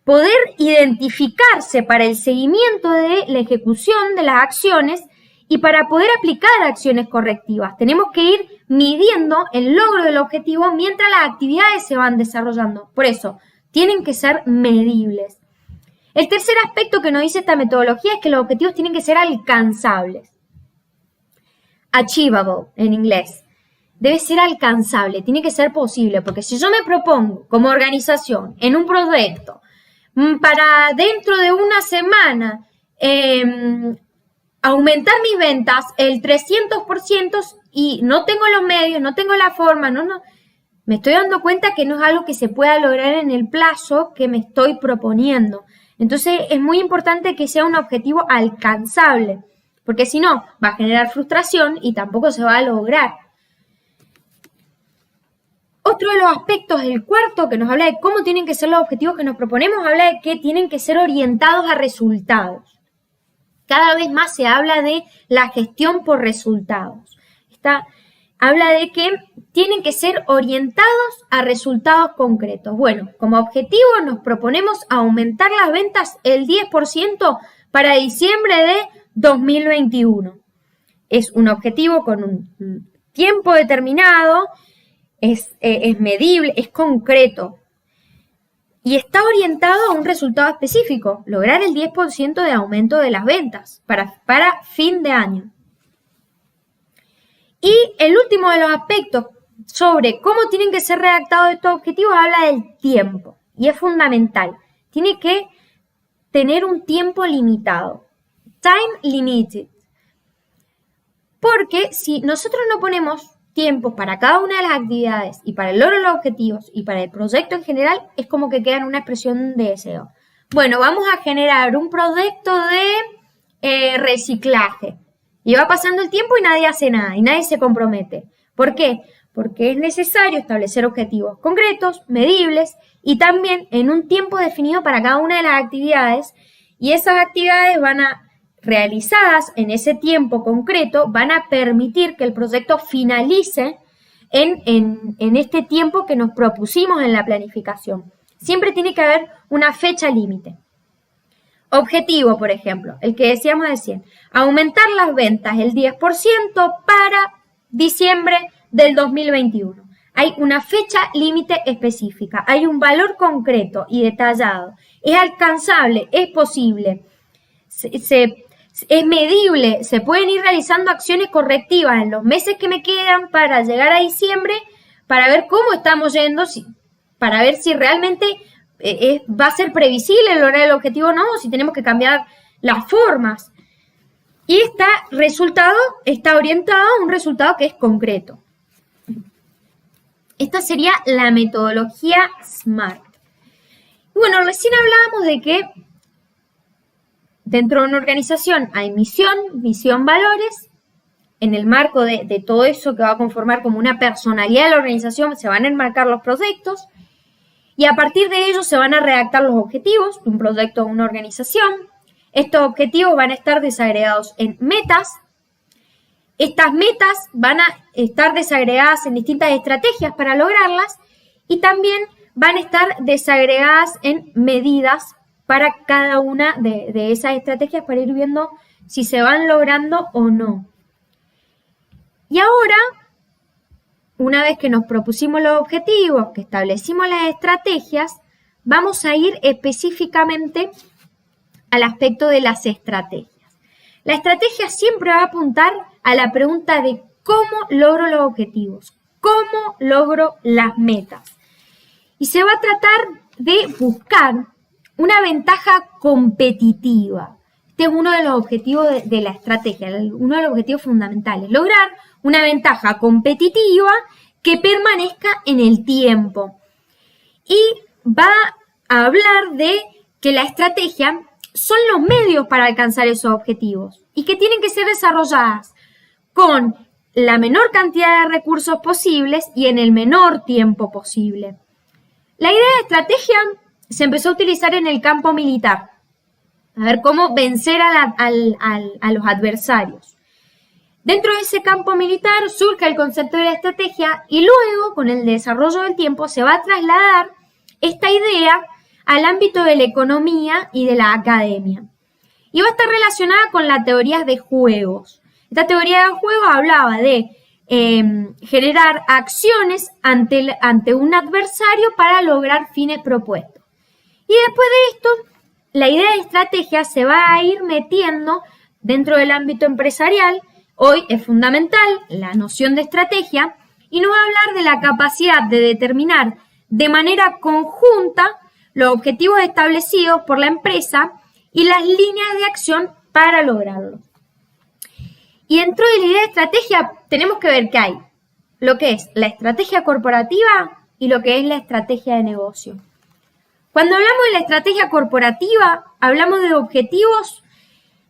poder identificarse para el seguimiento de la ejecución de las acciones y para poder aplicar acciones correctivas. Tenemos que ir midiendo el logro del objetivo mientras las actividades se van desarrollando. Por eso, tienen que ser medibles. El tercer aspecto que nos dice esta metodología es que los objetivos tienen que ser alcanzables. Achievable en inglés. Debe ser alcanzable, tiene que ser posible, porque si yo me propongo como organización en un proyecto para dentro de una semana aumentar mis ventas el 300% y no tengo los medios, no tengo la forma, me estoy dando cuenta que no es algo que se pueda lograr en el plazo que me estoy proponiendo. Entonces es muy importante que sea un objetivo alcanzable, porque si no va a generar frustración y tampoco se va a lograr. Otro de los aspectos, el cuarto, que nos habla de cómo tienen que ser los objetivos que nos proponemos, habla de que tienen que ser orientados a resultados. Cada vez más se habla de la gestión por resultados. Habla de que tienen que ser orientados a resultados concretos. Bueno, como objetivo nos proponemos aumentar las ventas el 10% para diciembre de 2021. Es un objetivo con un tiempo determinado, es medible, es concreto y está orientado a un resultado específico, lograr el 10% de aumento de las ventas para fin de año. Y el último de los aspectos sobre cómo tienen que ser redactados estos objetivos habla del tiempo y es fundamental. Tiene que tener un tiempo limitado, time limited, porque si nosotros no ponemos tiempos para cada una de las actividades y para el logro de los objetivos y para el proyecto en general, es como que queda en una expresión de deseo. Bueno, vamos a generar un proyecto de reciclaje y va pasando el tiempo y nadie hace nada y nadie se compromete. ¿Por qué? Porque es necesario establecer objetivos concretos, medibles y también en un tiempo definido para cada una de las actividades y esas actividades realizadas en ese tiempo concreto van a permitir que el proyecto finalice en este tiempo que nos propusimos en la planificación. Siempre tiene que haber una fecha límite. Objetivo, por ejemplo, el que decíamos recién, aumentar las ventas el 10% para diciembre del 2021. Hay una fecha límite específica, hay un valor concreto y detallado. Es alcanzable, es posible, es medible, se pueden ir realizando acciones correctivas en los meses que me quedan para llegar a diciembre, para ver cómo estamos yendo, para ver si realmente va a ser previsible lograr el objetivo o no, o si tenemos que cambiar las formas. Y este resultado está orientado a un resultado que es concreto. Esta sería la metodología SMART. Y bueno, recién hablábamos de que dentro de una organización hay misión, visión, valores. En el marco de todo eso que va a conformar como una personalidad de la organización, se van a enmarcar los proyectos y a partir de ellos se van a redactar los objetivos de un proyecto o una organización. Estos objetivos van a estar desagregados en metas. Estas metas van a estar desagregadas en distintas estrategias para lograrlas y también van a estar desagregadas en medidas para cada una de esas estrategias para ir viendo si se van logrando o no. Y ahora, una vez que nos propusimos los objetivos, que establecimos las estrategias, vamos a ir específicamente al aspecto de las estrategias. La estrategia siempre va a apuntar a la pregunta de cómo logro los objetivos, cómo logro las metas. Y se va a tratar de buscar una ventaja competitiva. Este es uno de los objetivos de la estrategia, uno de los objetivos fundamentales. Lograr una ventaja competitiva que permanezca en el tiempo. Y va a hablar de que la estrategia son los medios para alcanzar esos objetivos y que tienen que ser desarrolladas con la menor cantidad de recursos posibles y en el menor tiempo posible. La idea de estrategia se empezó a utilizar en el campo militar. A ver cómo vencer a los adversarios. Dentro de ese campo militar surge el concepto de la estrategia y luego, con el desarrollo del tiempo, se va a trasladar esta idea al ámbito de la economía y de la academia. Y va a estar relacionada con las teorías de juegos. Esta teoría de juegos hablaba de generar acciones ante un adversario para lograr fines propuestos. Y después de esto, la idea de estrategia se va a ir metiendo dentro del ámbito empresarial. Hoy es fundamental la noción de estrategia y nos va a hablar de la capacidad de determinar de manera conjunta los objetivos establecidos por la empresa y las líneas de acción para lograrlo. Y dentro de la idea de estrategia tenemos que ver que hay lo que es la estrategia corporativa y lo que es la estrategia de negocio. Cuando hablamos de la estrategia corporativa, hablamos de objetivos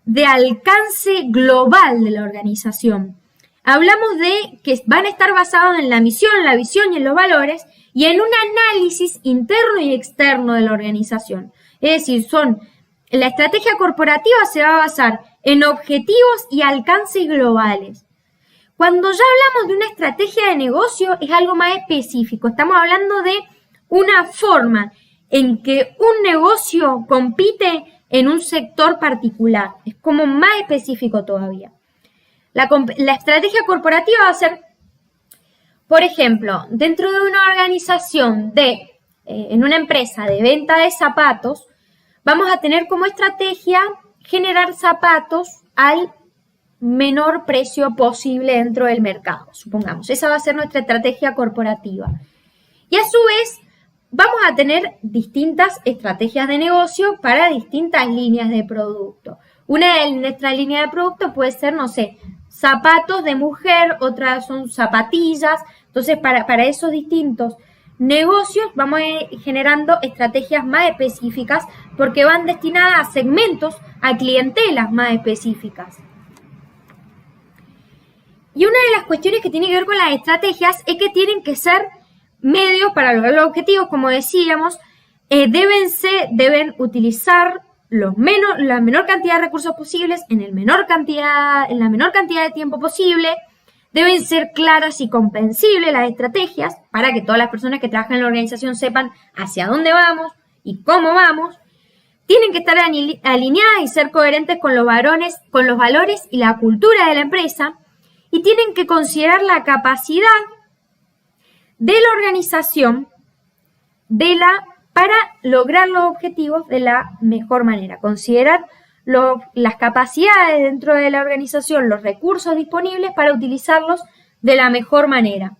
de alcance global de la organización. Hablamos de que van a estar basados en la misión, la visión y en los valores y en un análisis interno y externo de la organización. Es decir, la estrategia corporativa se va a basar en objetivos y alcances globales. Cuando ya hablamos de una estrategia de negocio es algo más específico. Estamos hablando de una forma en que un negocio compite en un sector particular. Es como más específico todavía. La estrategia corporativa va a ser, por ejemplo, dentro de una organización en una empresa de venta de zapatos, vamos a tener como estrategia generar zapatos al menor precio posible dentro del mercado, supongamos. Esa va a ser nuestra estrategia corporativa. Y a su vez, vamos a tener distintas estrategias de negocio para distintas líneas de producto. Una de nuestras líneas de producto puede ser, no sé, zapatos de mujer, otras son zapatillas. Entonces, para esos distintos negocios vamos a ir generando estrategias más específicas porque van destinadas a segmentos, a clientelas más específicas. Y una de las cuestiones que tiene que ver con las estrategias es que tienen que ser medios para lograr los objetivos, como decíamos, deben utilizar la menor cantidad de recursos posibles en la menor cantidad de tiempo posible. Deben ser claras y comprensibles las estrategias para que todas las personas que trabajan en la organización sepan hacia dónde vamos y cómo vamos. Tienen que estar alineadas y ser coherentes con los valores y la cultura de la empresa. Y tienen que considerar la capacidad de la organización para lograr los objetivos de la mejor manera. Considerar las capacidades dentro de la organización, los recursos disponibles para utilizarlos de la mejor manera.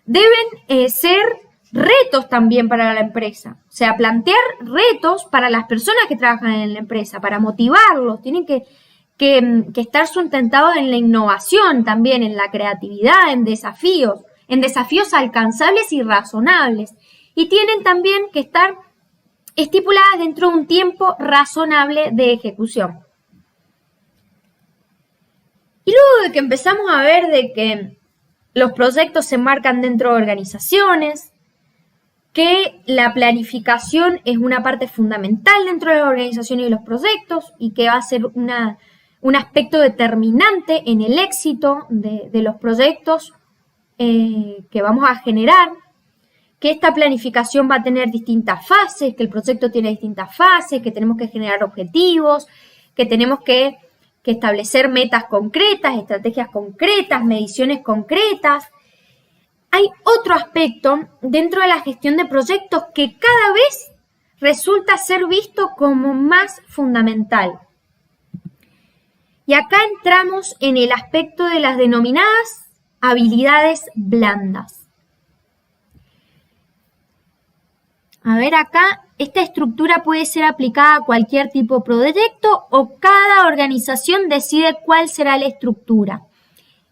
Deben ser retos también para la empresa, o sea, plantear retos para las personas que trabajan en la empresa, para motivarlos. Tienen que estar sustentados en la innovación también, en la creatividad, en desafíos alcanzables y razonables. Y tienen también que estar estipuladas dentro de un tiempo razonable de ejecución. Y luego de que empezamos a ver de que los proyectos se enmarcan dentro de organizaciones, que la planificación es una parte fundamental dentro de las organizaciones y los proyectos y que va a ser un aspecto determinante en el éxito de los proyectos que vamos a generar, que esta planificación va a tener distintas fases, que el proyecto tiene distintas fases, que tenemos que generar objetivos, que tenemos que establecer metas concretas, estrategias concretas, mediciones concretas. Hay otro aspecto dentro de la gestión de proyectos que cada vez resulta ser visto como más fundamental. Y acá entramos en el aspecto de las denominadas habilidades blandas. A ver acá, esta estructura puede ser aplicada a cualquier tipo de proyecto o cada organización decide cuál será la estructura.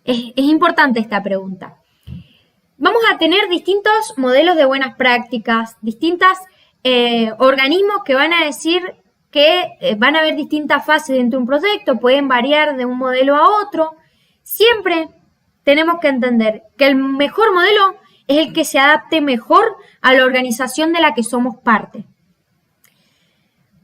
Es importante esta pregunta. Vamos a tener distintos modelos de buenas prácticas, distintos organismos que van a decir que van a haber distintas fases dentro de un proyecto, pueden variar de un modelo a otro. Siempre tenemos que entender que el mejor modelo es el que se adapte mejor a la organización de la que somos parte.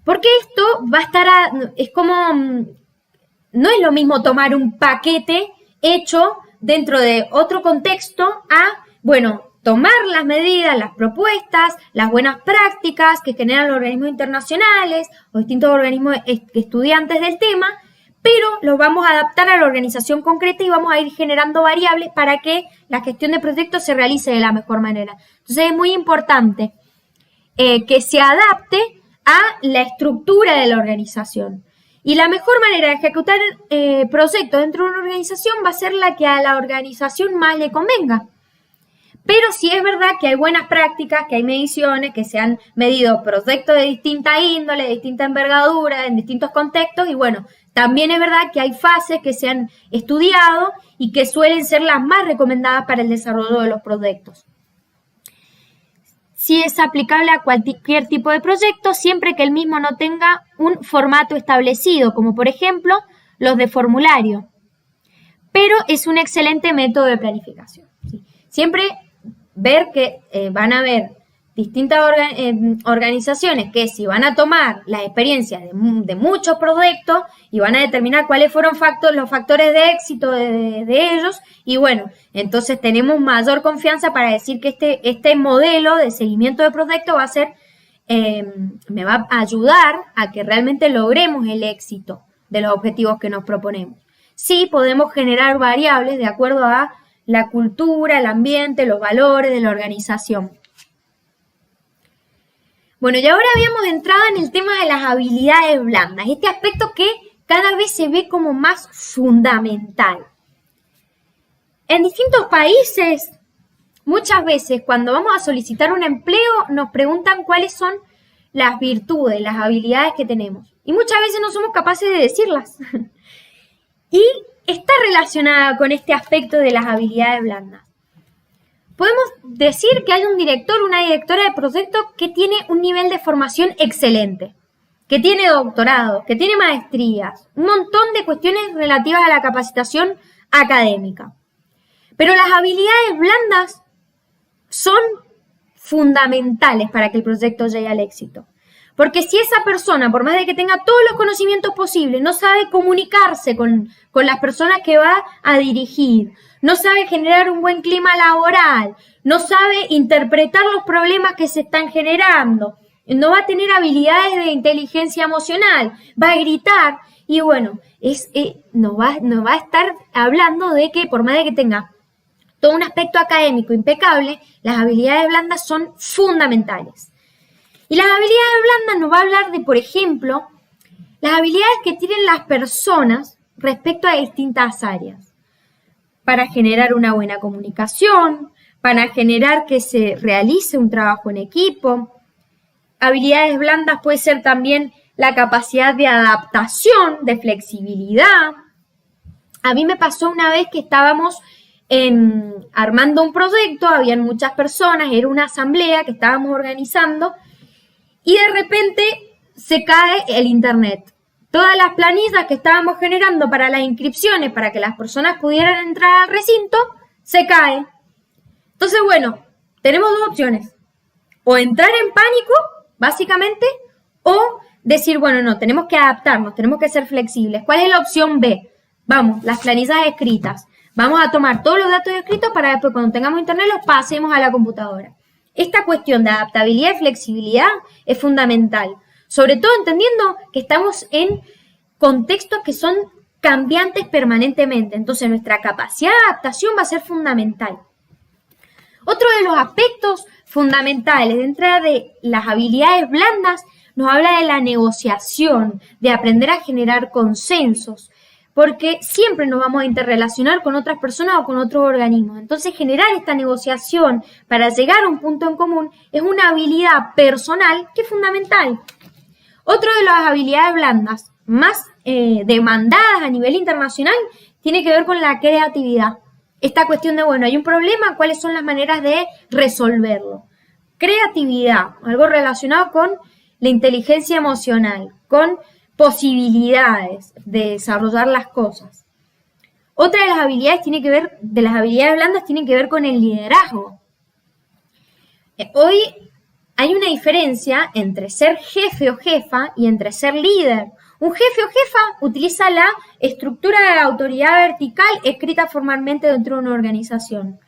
Porque esto va a estar, es como, no es lo mismo tomar un paquete hecho dentro de otro contexto a, bueno, tomar las medidas, las propuestas, las buenas prácticas que generan los organismos internacionales o distintos organismos estudiantes del tema, pero los vamos a adaptar a la organización concreta y vamos a ir generando variables para que la gestión de proyectos se realice de la mejor manera. Entonces es muy importante que se adapte a la estructura de la organización. Y la mejor manera de ejecutar proyectos dentro de una organización va a ser la que a la organización más le convenga. Pero sí es verdad que hay buenas prácticas, que hay mediciones, que se han medido proyectos de distinta índole, de distinta envergadura, en distintos contextos y bueno, también es verdad que hay fases que se han estudiado y que suelen ser las más recomendadas para el desarrollo de los proyectos. Sí es aplicable a cualquier tipo de proyecto siempre que el mismo no tenga un formato establecido, como por ejemplo los de formulario. Pero es un excelente método de planificación. ¿Sí? Siempre ver que van a haber distintas organizaciones que si van a tomar las experiencias de muchos proyectos y van a determinar cuáles fueron los factores de éxito de ellos y bueno, entonces tenemos mayor confianza para decir que este modelo de seguimiento de proyectos va a ser, me va a ayudar a que realmente logremos el éxito de los objetivos que nos proponemos. Sí podemos generar variables de acuerdo a la cultura, el ambiente, los valores de la organización. Bueno, y ahora habíamos entrado en el tema de las habilidades blandas, este aspecto que cada vez se ve como más fundamental. En distintos países, muchas veces cuando vamos a solicitar un empleo, nos preguntan cuáles son las virtudes, las habilidades que tenemos. Y muchas veces no somos capaces de decirlas. Y está relacionada con este aspecto de las habilidades blandas. Podemos decir que hay un director, una directora de proyecto que tiene un nivel de formación excelente, que tiene doctorado, que tiene maestrías, un montón de cuestiones relativas a la capacitación académica. Pero las habilidades blandas son fundamentales para que el proyecto llegue al éxito. Porque si esa persona, por más de que tenga todos los conocimientos posibles, no sabe comunicarse con las personas que va a dirigir, no sabe generar un buen clima laboral, no sabe interpretar los problemas que se están generando, no va a tener habilidades de inteligencia emocional, va a gritar y bueno, nos va a estar hablando de que por más de que tenga todo un aspecto académico impecable, las habilidades blandas son fundamentales. Y las habilidades blandas nos va a hablar de, por ejemplo, las habilidades que tienen las personas respecto a distintas áreas. Para generar una buena comunicación, para generar que se realice un trabajo en equipo. Habilidades blandas puede ser también la capacidad de adaptación, de flexibilidad. A mí me pasó una vez que estábamos armando un proyecto, habían muchas personas, era una asamblea que estábamos organizando. y de repente se cae el internet. Todas las planillas que estábamos generando para las inscripciones, para que las personas pudieran entrar al recinto, se cae. Entonces, bueno, tenemos dos opciones. O entrar en pánico, básicamente, o decir, bueno, no, tenemos que adaptarnos, tenemos que ser flexibles. ¿Cuál es la opción B? Vamos, las planillas escritas. Vamos a tomar todos los datos escritos para después, cuando tengamos internet, los pasemos a la computadora. Esta cuestión de adaptabilidad y flexibilidad es fundamental. Sobre todo entendiendo que estamos en contextos que son cambiantes permanentemente. Entonces, nuestra capacidad de adaptación va a ser fundamental. Otro de los aspectos fundamentales dentro de las habilidades blandas nos habla de la negociación, de aprender a generar consensos, porque siempre nos vamos a interrelacionar con otras personas o con otros organismos. Entonces, generar esta negociación para llegar a un punto en común es una habilidad personal que es fundamental. Otra de las habilidades blandas más demandadas a nivel internacional tiene que ver con la creatividad. Esta cuestión de, bueno, hay un problema, ¿cuáles son las maneras de resolverlo? Creatividad, algo relacionado con la inteligencia emocional, con posibilidades de desarrollar las cosas. Otra de las habilidades blandas tiene que ver con el liderazgo. Hoy hay una diferencia entre ser jefe o jefa y entre ser líder. Un jefe o jefa utiliza la estructura de la autoridad vertical escrita formalmente dentro de una organización.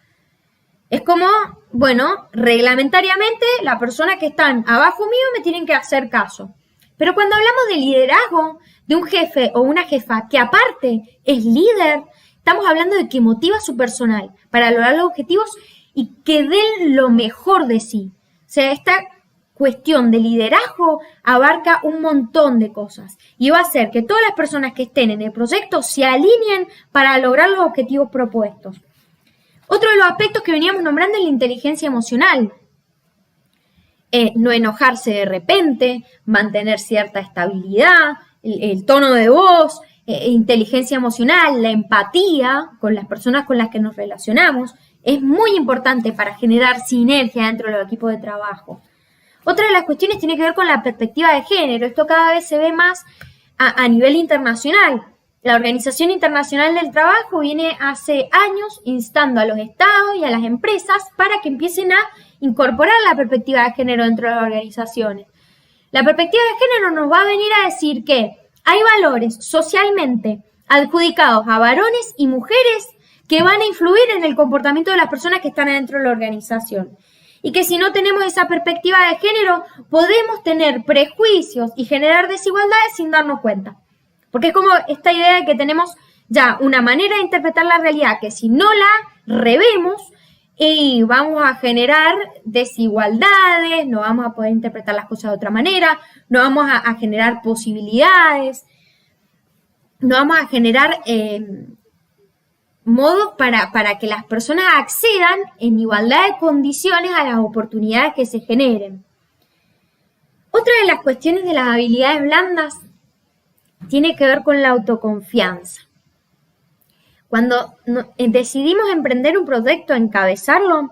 Es como, bueno, reglamentariamente las personas que están abajo mío me tienen que hacer caso. Pero cuando hablamos de liderazgo, de un jefe o una jefa que aparte es líder, estamos hablando de que motiva a su personal para lograr los objetivos y que den lo mejor de sí. O sea, esta cuestión de liderazgo abarca un montón de cosas y va a hacer que todas las personas que estén en el proyecto se alineen para lograr los objetivos propuestos. Otro de los aspectos que veníamos nombrando es la inteligencia emocional. No enojarse de repente, mantener cierta estabilidad, el tono de voz, inteligencia emocional, la empatía con las personas con las que nos relacionamos, es muy importante para generar sinergia dentro de los equipos de trabajo. Otra de las cuestiones tiene que ver con la perspectiva de género. Esto cada vez se ve más a nivel internacional. La Organización Internacional del Trabajo viene hace años instando a los estados y a las empresas para que empiecen a incorporar la perspectiva de género dentro de las organizaciones. La perspectiva de género nos va a venir a decir que hay valores socialmente adjudicados a varones y mujeres que van a influir en el comportamiento de las personas que están dentro de la organización. Y que si no tenemos esa perspectiva de género, podemos tener prejuicios y generar desigualdades sin darnos cuenta. Porque es como esta idea de que tenemos ya una manera de interpretar la realidad que si no la revemos, y vamos a generar desigualdades, no vamos a poder interpretar las cosas de otra manera, no vamos a generar posibilidades, no vamos a generar modos para que las personas accedan en igualdad de condiciones a las oportunidades que se generen. Otra de las cuestiones de las habilidades blandas tiene que ver con la autoconfianza. Cuando decidimos emprender un proyecto, encabezarlo,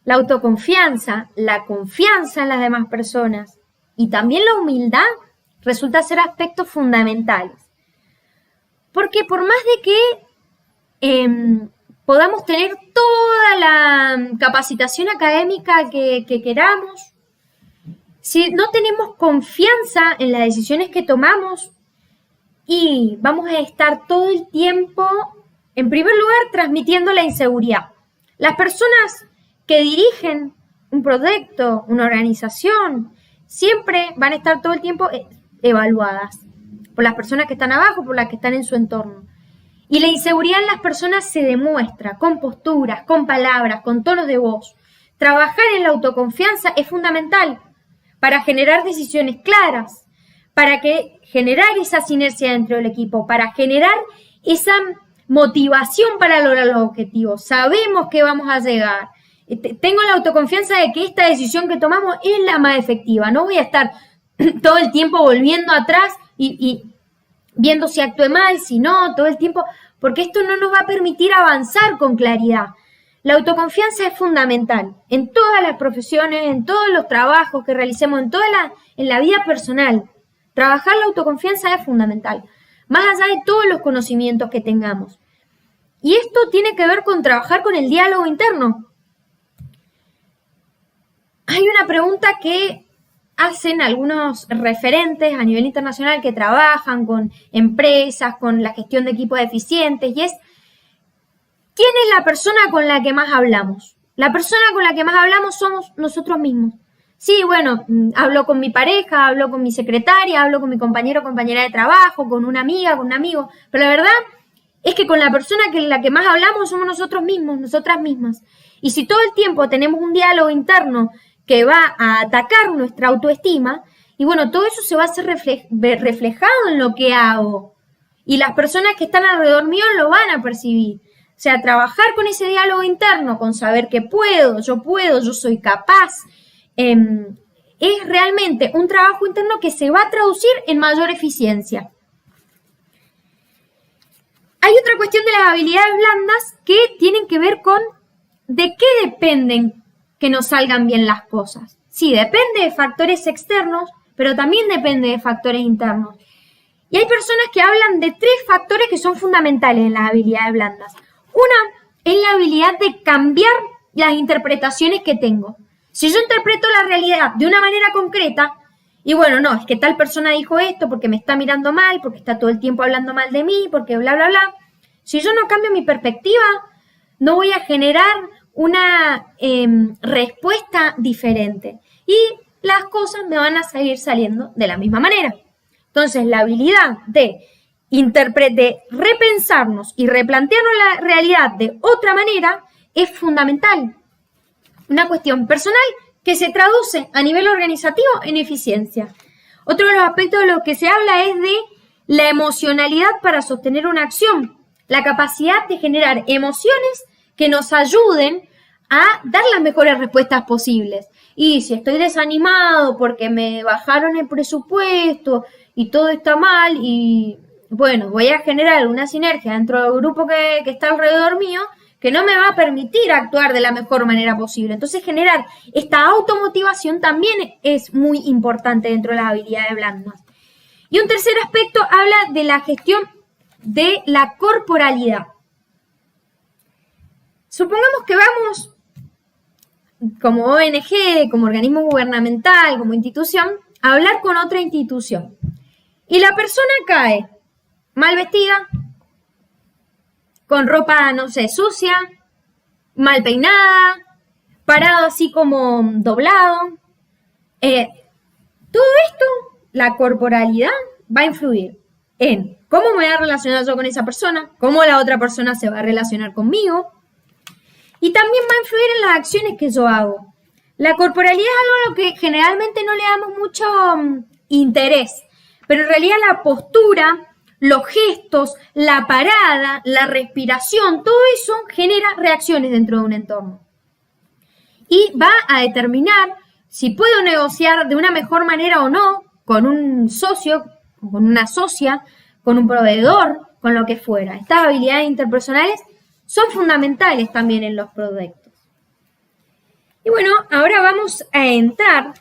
la autoconfianza, la confianza en las demás personas y también la humildad resulta ser aspectos fundamentales. Porque por más de que podamos tener toda la capacitación académica que queramos, si no tenemos confianza en las decisiones que tomamos y vamos a estar todo el tiempo, en primer lugar, transmitiendo la inseguridad. Las personas que dirigen un proyecto, una organización, siempre van a estar todo el tiempo evaluadas por las personas que están abajo, por las que están en su entorno. Y la inseguridad en las personas se demuestra con posturas, con palabras, con tonos de voz. Trabajar en la autoconfianza es fundamental para generar decisiones claras, para generar esa sinergia dentro del equipo, para generar esa motivación para lograr los objetivos. Sabemos que vamos a llegar. Tengo la autoconfianza de que esta decisión que tomamos es la más efectiva. No voy a estar todo el tiempo volviendo atrás y viendo si actué mal, si no, todo el tiempo, porque esto no nos va a permitir avanzar con claridad. La autoconfianza es fundamental en todas las profesiones, en todos los trabajos que realicemos, en la vida personal. Trabajar la autoconfianza es fundamental, más allá de todos los conocimientos que tengamos. Y esto tiene que ver con trabajar con el diálogo interno. Hay una pregunta que hacen algunos referentes a nivel internacional que trabajan con empresas, con la gestión de equipos eficientes, y es: ¿quién es la persona con la que más hablamos? La persona con la que más hablamos somos nosotros mismos. Sí, bueno, hablo con mi pareja, hablo con mi secretaria, hablo con mi compañero o compañera de trabajo, con una amiga, con un amigo, pero la verdad es que con la persona con la que más hablamos somos nosotros mismos, nosotras mismas. Y si todo el tiempo tenemos un diálogo interno que va a atacar nuestra autoestima, y bueno, todo eso se va a hacer reflejado en lo que hago. Y las personas que están alrededor mío lo van a percibir. O sea, trabajar con ese diálogo interno, con saber que puedo, yo soy capaz, es realmente un trabajo interno que se va a traducir en mayor eficiencia. Hay otra cuestión de las habilidades blandas que tienen que ver con de qué dependen que nos salgan bien las cosas. Sí, depende de factores externos, pero también depende de factores internos. Y hay personas que hablan de 3 factores que son fundamentales en las habilidades blandas. Una es la habilidad de cambiar las interpretaciones que tengo. Si yo interpreto la realidad de una manera concreta, y bueno, no, es que tal persona dijo esto porque me está mirando mal, porque está todo el tiempo hablando mal de mí, porque bla, bla, bla. Si yo no cambio mi perspectiva, no voy a generar una respuesta diferente. Y las cosas me van a seguir saliendo de la misma manera. Entonces, la habilidad de repensarnos y replantearnos la realidad de otra manera es fundamental. Una cuestión personal que se traduce a nivel organizativo en eficiencia. Otro de los aspectos de los que se habla es de la emocionalidad para sostener una acción, la capacidad de generar emociones que nos ayuden a dar las mejores respuestas posibles. Y si estoy desanimado porque me bajaron el presupuesto y todo está mal, y bueno, voy a generar una sinergia dentro del grupo que está alrededor mío que no me va a permitir actuar de la mejor manera posible. Entonces, generar esta automotivación también es muy importante dentro de las habilidades blandas. Y un tercer aspecto habla de la gestión de la corporalidad. Supongamos que vamos como ONG, como organismo gubernamental, como institución, a hablar con otra institución. Y la persona cae mal vestida, con ropa, no sé, sucia, mal peinada, parado así como doblado. Todo esto, la corporalidad, va a influir en cómo me voy a relacionar yo con esa persona, cómo la otra persona se va a relacionar conmigo, y también va a influir en las acciones que yo hago. La corporalidad es algo a lo que generalmente no le damos mucho interés, pero en realidad la postura, los gestos, la parada, la respiración, todo eso genera reacciones dentro de un entorno. Y va a determinar si puedo negociar de una mejor manera o no con un socio, con una socia, con un proveedor, con lo que fuera. Estas habilidades interpersonales son fundamentales también en los proyectos. Y bueno, ahora vamos a entrar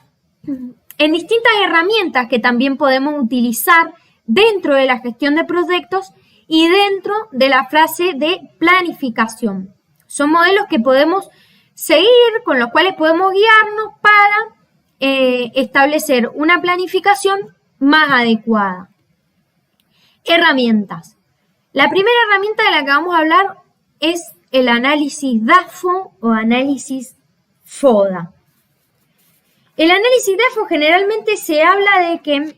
en distintas herramientas que también podemos utilizar dentro de la gestión de proyectos y dentro de la fase de planificación. Son modelos que podemos seguir, con los cuales podemos guiarnos para establecer una planificación más adecuada. Herramientas. La primera herramienta de la que vamos a hablar es el análisis DAFO o análisis FODA. El análisis DAFO generalmente se habla de que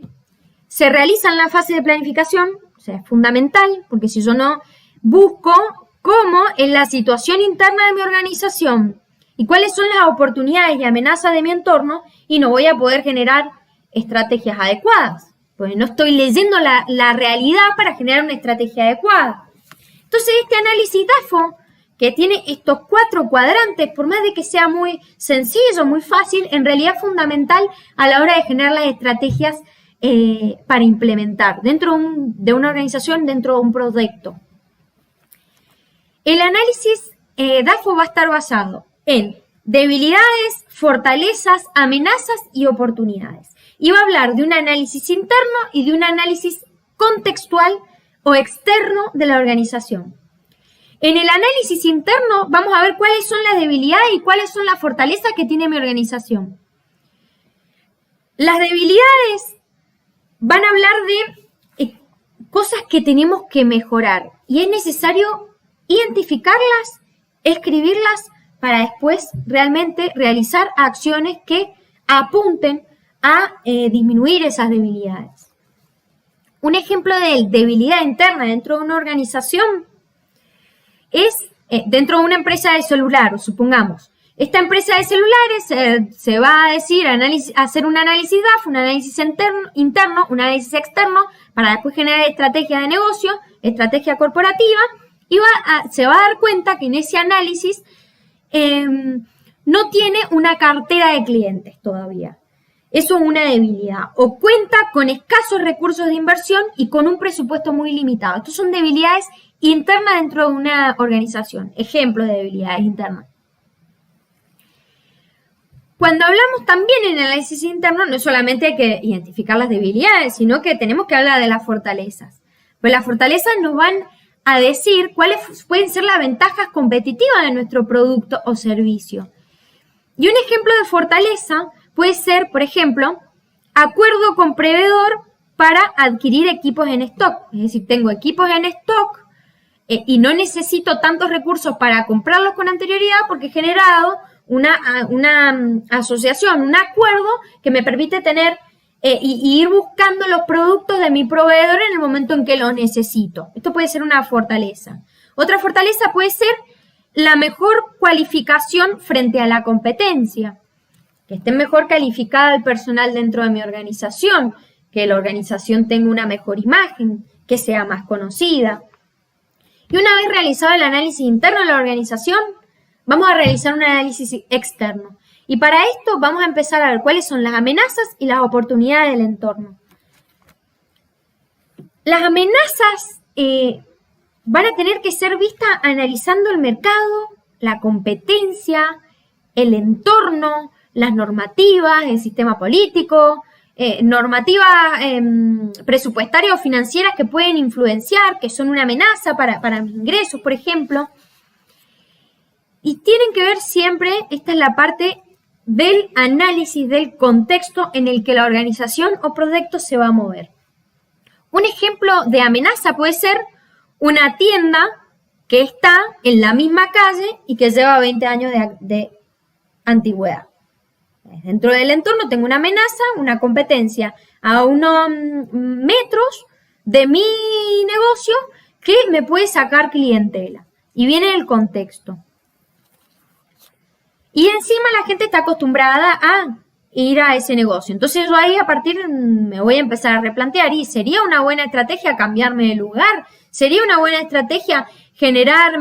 se realiza en la fase de planificación, o sea, es fundamental, porque si yo no busco cómo en la situación interna de mi organización y cuáles son las oportunidades y amenazas de mi entorno, y no voy a poder generar estrategias adecuadas, pues no estoy leyendo la realidad para generar una estrategia adecuada. Entonces, este análisis DAFO, que tiene estos 4 cuadrantes, por más de que sea muy sencillo, muy fácil, en realidad es fundamental a la hora de generar las estrategias para implementar dentro de una organización, dentro de un proyecto. El análisis DAFO va a estar basado en debilidades, fortalezas, amenazas y oportunidades. Y va a hablar de un análisis interno y de un análisis contextual o externo de la organización. En el análisis interno vamos a ver cuáles son las debilidades y cuáles son las fortalezas que tiene mi organización. Las debilidades van a hablar de cosas que tenemos que mejorar y es necesario identificarlas, escribirlas para después realmente realizar acciones que apunten a disminuir esas debilidades. Un ejemplo de debilidad interna dentro de una organización es dentro de una empresa de celulares, supongamos. Esta empresa de celulares se va a decir hacer un análisis DAF, un análisis interno, un análisis externo, para después generar estrategia de negocio, estrategia corporativa, y se va a dar cuenta que en ese análisis no tiene una cartera de clientes todavía. Eso es una debilidad. O cuenta con escasos recursos de inversión y con un presupuesto muy limitado. Estas son debilidades internas dentro de una organización. Ejemplo de debilidades internas. Cuando hablamos también en análisis interno, no solamente hay que identificar las debilidades, sino que tenemos que hablar de las fortalezas. Pues las fortalezas nos van a decir cuáles pueden ser las ventajas competitivas de nuestro producto o servicio. Y un ejemplo de fortaleza puede ser, por ejemplo, acuerdo con proveedor para adquirir equipos en stock. Es decir, tengo equipos en stock y no necesito tantos recursos para comprarlos con anterioridad porque he generado una asociación, un acuerdo que me permite tener y ir buscando los productos de mi proveedor en el momento en que los necesito. Esto puede ser una fortaleza. Otra fortaleza puede ser la mejor cualificación frente a la competencia. Que esté mejor calificada el personal dentro de mi organización, que la organización tenga una mejor imagen, que sea más conocida. Y una vez realizado el análisis interno de la organización, vamos a realizar un análisis externo. Y para esto vamos a empezar a ver cuáles son las amenazas y las oportunidades del entorno. Las amenazas van a tener que ser vistas analizando el mercado, la competencia, el entorno, las normativas, el sistema político, normativas presupuestarias o financieras que pueden influenciar, que son una amenaza para mis ingresos, por ejemplo. Y tienen que ver siempre, esta es la parte del análisis del contexto en el que la organización o proyecto se va a mover. Un ejemplo de amenaza puede ser una tienda que está en la misma calle y que lleva 20 años de antigüedad. Dentro del entorno tengo una amenaza, una competencia a unos metros de mi negocio que me puede sacar clientela. Y viene el contexto. Y encima la gente está acostumbrada a ir a ese negocio. Entonces yo ahí a partir me voy a empezar a replantear. ¿Y sería una buena estrategia cambiarme de lugar? ¿Sería una buena estrategia generar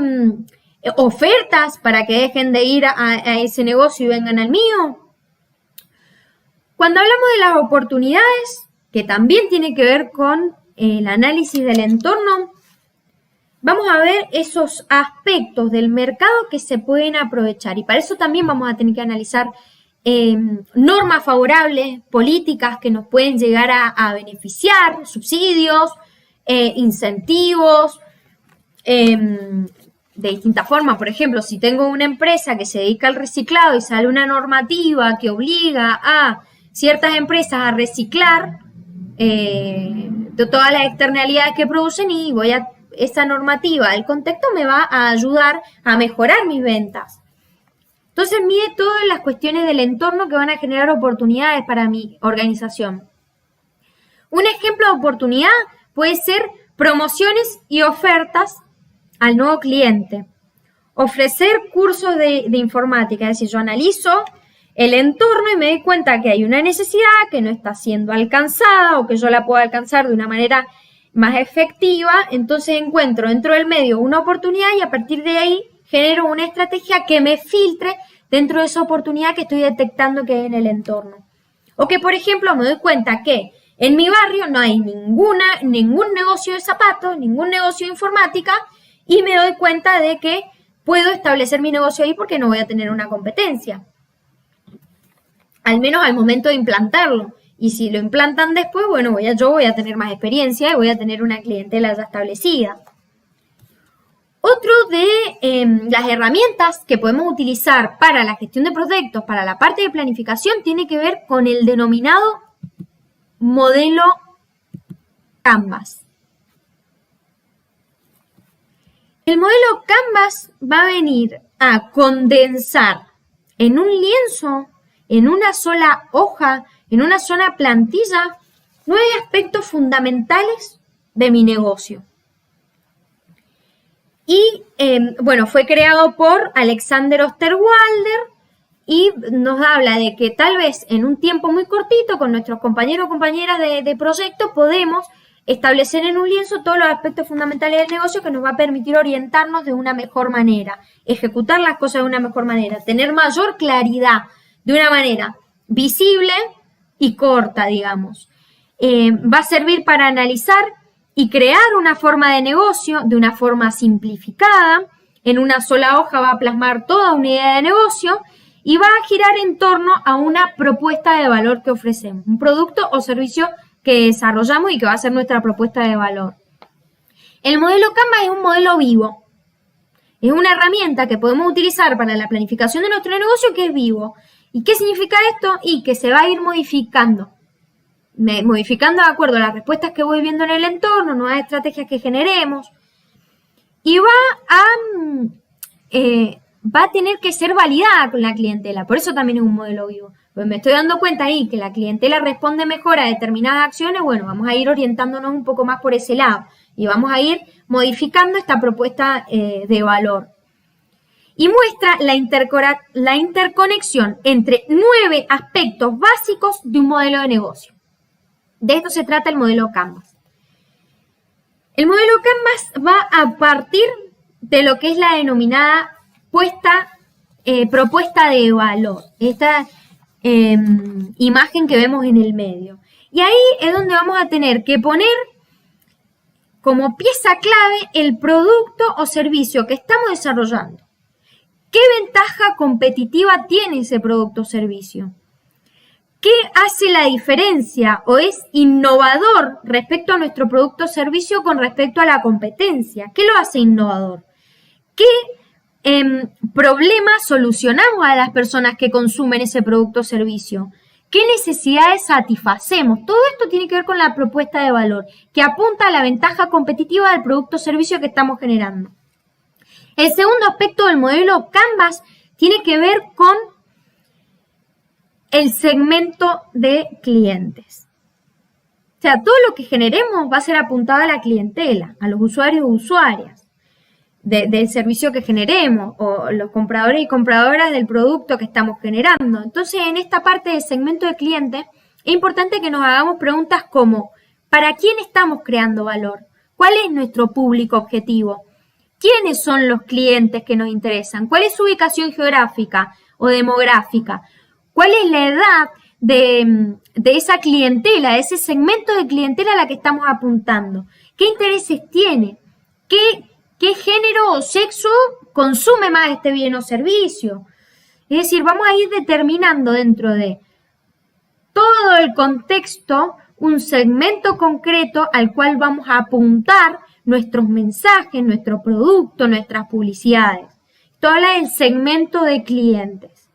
ofertas para que dejen de ir a ese negocio y vengan al mío? Cuando hablamos de las oportunidades, que también tiene que ver con el análisis del entorno, vamos a ver esos aspectos del mercado que se pueden aprovechar. Y para eso también vamos a tener que analizar normas favorables, políticas que nos pueden llegar a beneficiar, subsidios, incentivos, de distintas formas. Por ejemplo, si tengo una empresa que se dedica al reciclado y sale una normativa que obliga a ciertas empresas a reciclar de todas las externalidades que producen y esa normativa, el contexto me va a ayudar a mejorar mis ventas. Entonces mide todas las cuestiones del entorno que van a generar oportunidades para mi organización. Un ejemplo de oportunidad puede ser promociones y ofertas al nuevo cliente. Ofrecer cursos de informática, es decir, yo analizo el entorno y me doy cuenta que hay una necesidad que no está siendo alcanzada o que yo la puedo alcanzar de una manera más efectiva, entonces encuentro dentro del medio una oportunidad y a partir de ahí genero una estrategia que me filtre dentro de esa oportunidad que estoy detectando que hay en el entorno. O que, por ejemplo, me doy cuenta que en mi barrio no hay ningún negocio de zapatos, ningún negocio de informática y me doy cuenta de que puedo establecer mi negocio ahí porque no voy a tener una competencia. Al menos al momento de implantarlo. Y si lo implantan después, bueno, yo voy a tener más experiencia y voy a tener una clientela ya establecida. Otro de las herramientas que podemos utilizar para la gestión de proyectos, para la parte de planificación, tiene que ver con el denominado modelo Canvas. El modelo Canvas va a venir a condensar en un lienzo, en una sola hoja, en una sola plantilla, 9 aspectos fundamentales de mi negocio. Y bueno, fue creado por Alexander Osterwalder y nos habla de que tal vez en un tiempo muy cortito con nuestros compañeros o compañeras de proyecto podemos establecer en un lienzo todos los aspectos fundamentales del negocio que nos va a permitir orientarnos de una mejor manera, ejecutar las cosas de una mejor manera, tener mayor claridad de una manera visible y corta, digamos. Va a servir para analizar y crear una forma de negocio de una forma simplificada. En una sola hoja va a plasmar toda una idea de negocio y va a girar en torno a una propuesta de valor que ofrecemos, un producto o servicio que desarrollamos y que va a ser nuestra propuesta de valor. El modelo Canvas es un modelo vivo. Es una herramienta que podemos utilizar para la planificación de nuestro negocio que es vivo. ¿Y qué significa esto? Y que se va a ir modificando de acuerdo a las respuestas que voy viendo en el entorno, nuevas estrategias que generemos. Y va a tener que ser validada con la clientela. Por eso también es un modelo vivo. Pues me estoy dando cuenta ahí que la clientela responde mejor a determinadas acciones. Bueno, vamos a ir orientándonos un poco más por ese lado. Y vamos a ir modificando esta propuesta de valor. Y muestra la interconexión entre 9 aspectos básicos de un modelo de negocio. De esto se trata el modelo Canvas. El modelo Canvas va a partir de lo que es la denominada propuesta de valor. Esta imagen que vemos en el medio. Y ahí es donde vamos a tener que poner como pieza clave el producto o servicio que estamos desarrollando. ¿Qué ventaja competitiva tiene ese producto o servicio? ¿Qué hace la diferencia o es innovador respecto a nuestro producto o servicio con respecto a la competencia? ¿Qué lo hace innovador? ¿Qué problemas solucionamos a las personas que consumen ese producto o servicio? ¿Qué necesidades satisfacemos? Todo esto tiene que ver con la propuesta de valor, que apunta a la ventaja competitiva del producto o servicio que estamos generando. El segundo aspecto del modelo Canvas tiene que ver con el segmento de clientes. O sea, todo lo que generemos va a ser apuntado a la clientela, a los usuarios o usuarias del servicio que generemos o los compradores y compradoras del producto que estamos generando. Entonces, en esta parte del segmento de clientes, es importante que nos hagamos preguntas como ¿para quién estamos creando valor? ¿Cuál es nuestro público objetivo? ¿Quiénes son los clientes que nos interesan? ¿Cuál es su ubicación geográfica o demográfica? ¿Cuál es la edad de esa clientela, de ese segmento de clientela a la que estamos apuntando? ¿Qué intereses tiene? ¿Qué género o sexo consume más este bien o servicio? Es decir, vamos a ir determinando dentro de todo el contexto un segmento concreto al cual vamos a apuntar nuestros mensajes, nuestro producto, nuestras publicidades. Esto habla del segmento de clientes.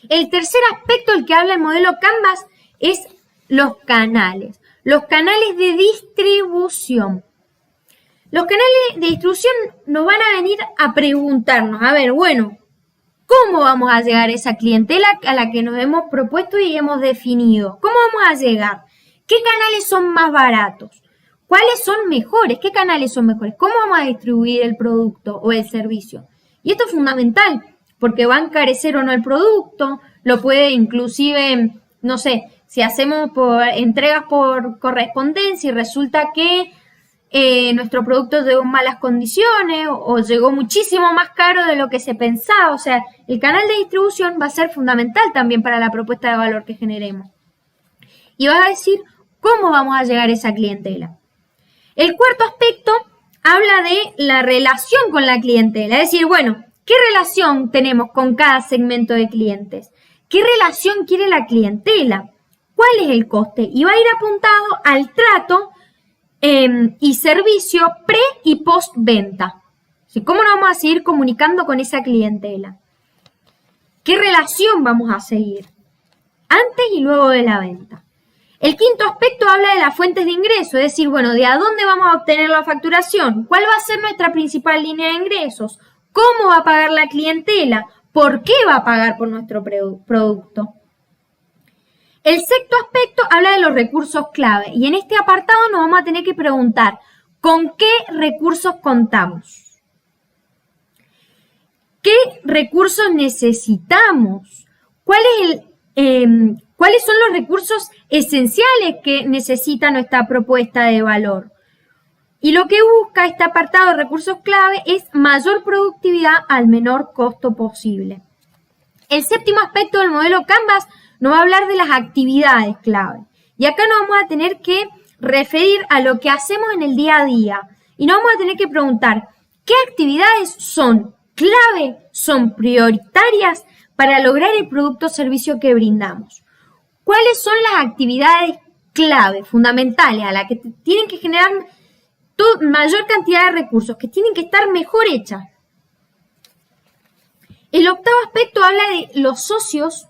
El tercer aspecto del que habla el modelo Canvas es los canales de distribución. Los canales de distribución nos van a venir a preguntarnos, a ver, bueno, ¿cómo vamos a llegar a esa clientela a la que nos hemos propuesto y hemos definido? ¿Cómo vamos a llegar? ¿Qué canales son más baratos? ¿Cuáles son mejores? ¿Qué canales son mejores? ¿Cómo vamos a distribuir el producto o el servicio? Y esto es fundamental, porque va a encarecer o no el producto, lo puede inclusive, no sé, si hacemos entregas por correspondencia y resulta que nuestro producto llegó en malas condiciones o llegó muchísimo más caro de lo que se pensaba. O sea, el canal de distribución va a ser fundamental también para la propuesta de valor que generemos. Y vas a decir, ¿cómo vamos a llegar a esa clientela? El cuarto aspecto habla de la relación con la clientela. Es decir, bueno, ¿qué relación tenemos con cada segmento de clientes? ¿Qué relación quiere la clientela? ¿Cuál es el coste? Y va a ir apuntado al trato y servicio pre y post venta. ¿Cómo nos vamos a seguir comunicando con esa clientela? ¿Qué relación vamos a seguir antes y luego de la venta? El quinto aspecto habla de las fuentes de ingreso, es decir, bueno, ¿de a dónde vamos a obtener la facturación? ¿Cuál va a ser nuestra principal línea de ingresos? ¿Cómo va a pagar la clientela? ¿Por qué va a pagar por nuestro producto? El sexto aspecto habla de los recursos clave y en este apartado nos vamos a tener que preguntar ¿con qué recursos contamos? ¿Qué recursos necesitamos? ¿Cuáles son los recursos esenciales que necesita nuestra propuesta de valor? Y lo que busca este apartado de recursos clave es mayor productividad al menor costo posible. El séptimo aspecto del modelo Canvas nos va a hablar de las actividades clave. Y acá nos vamos a tener que referir a lo que hacemos en el día a día. Y nos vamos a tener que preguntar, ¿qué actividades son clave, son prioritarias para lograr el producto o servicio que brindamos? ¿Cuáles son las actividades clave, fundamentales, a las que tienen que generar mayor cantidad de recursos, que tienen que estar mejor hechas? El octavo aspecto habla de los socios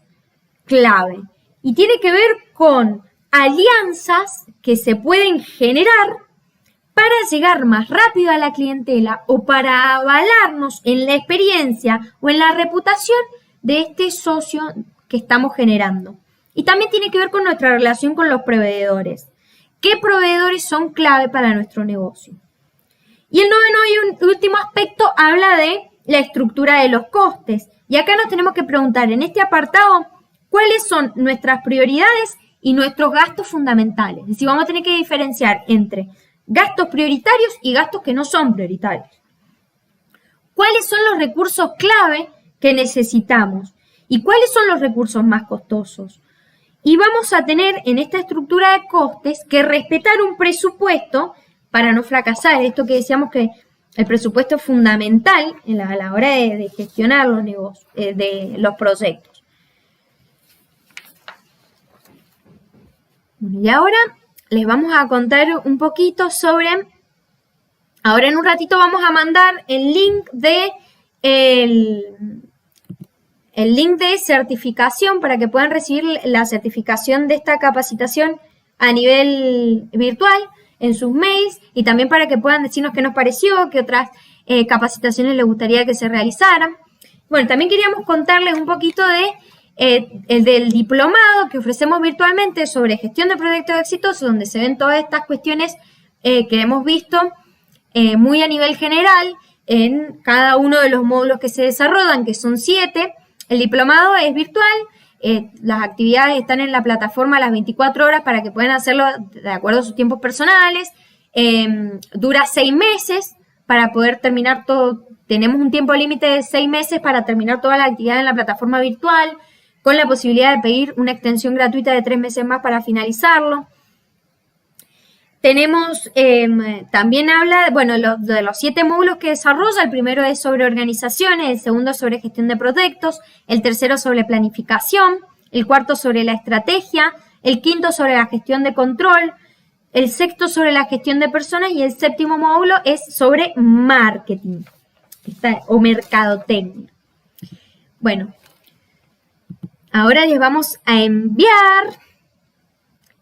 clave y tiene que ver con alianzas que se pueden generar para llegar más rápido a la clientela o para avalarnos en la experiencia o en la reputación de este socio que estamos generando. Y también tiene que ver con nuestra relación con los proveedores. ¿Qué proveedores son clave para nuestro negocio? Y el noveno y último aspecto habla de la estructura de los costes. Y acá nos tenemos que preguntar en este apartado cuáles son nuestras prioridades y nuestros gastos fundamentales. Es decir, vamos a tener que diferenciar entre gastos prioritarios y gastos que no son prioritarios. ¿Cuáles son los recursos clave que necesitamos? ¿Y cuáles son los recursos más costosos? Y vamos a tener en esta estructura de costes que respetar un presupuesto para no fracasar. Esto que decíamos que el presupuesto es fundamental a la hora de gestionar los negocios, de los proyectos. Bueno, y ahora les vamos a contar un poquito sobre, ahora en un ratito vamos a mandar el link de certificación para que puedan recibir la certificación de esta capacitación a nivel virtual en sus mails y también para que puedan decirnos qué nos pareció, qué otras capacitaciones les gustaría que se realizaran. Bueno, también queríamos contarles un poquito el del diplomado que ofrecemos virtualmente sobre gestión de proyectos exitosos, donde se ven todas estas cuestiones que hemos visto muy a nivel general en cada uno de los módulos que se desarrollan, que son 7. El diplomado es virtual, las actividades están en la plataforma a las 24 horas para que puedan hacerlo de acuerdo a sus tiempos personales. Dura 6 meses para poder terminar todo. Tenemos un tiempo límite de 6 meses para terminar toda la actividad en la plataforma virtual, con la posibilidad de pedir una extensión gratuita de 3 meses más para finalizarlo. Tenemos, también habla, bueno, de los 7 módulos que desarrolla. El primero es sobre organizaciones, el segundo sobre gestión de proyectos, el tercero sobre planificación, el cuarto sobre la estrategia, el quinto sobre la gestión de control, el sexto sobre la gestión de personas y el séptimo módulo es sobre marketing o mercadotecnia. Bueno, ahora les vamos a enviar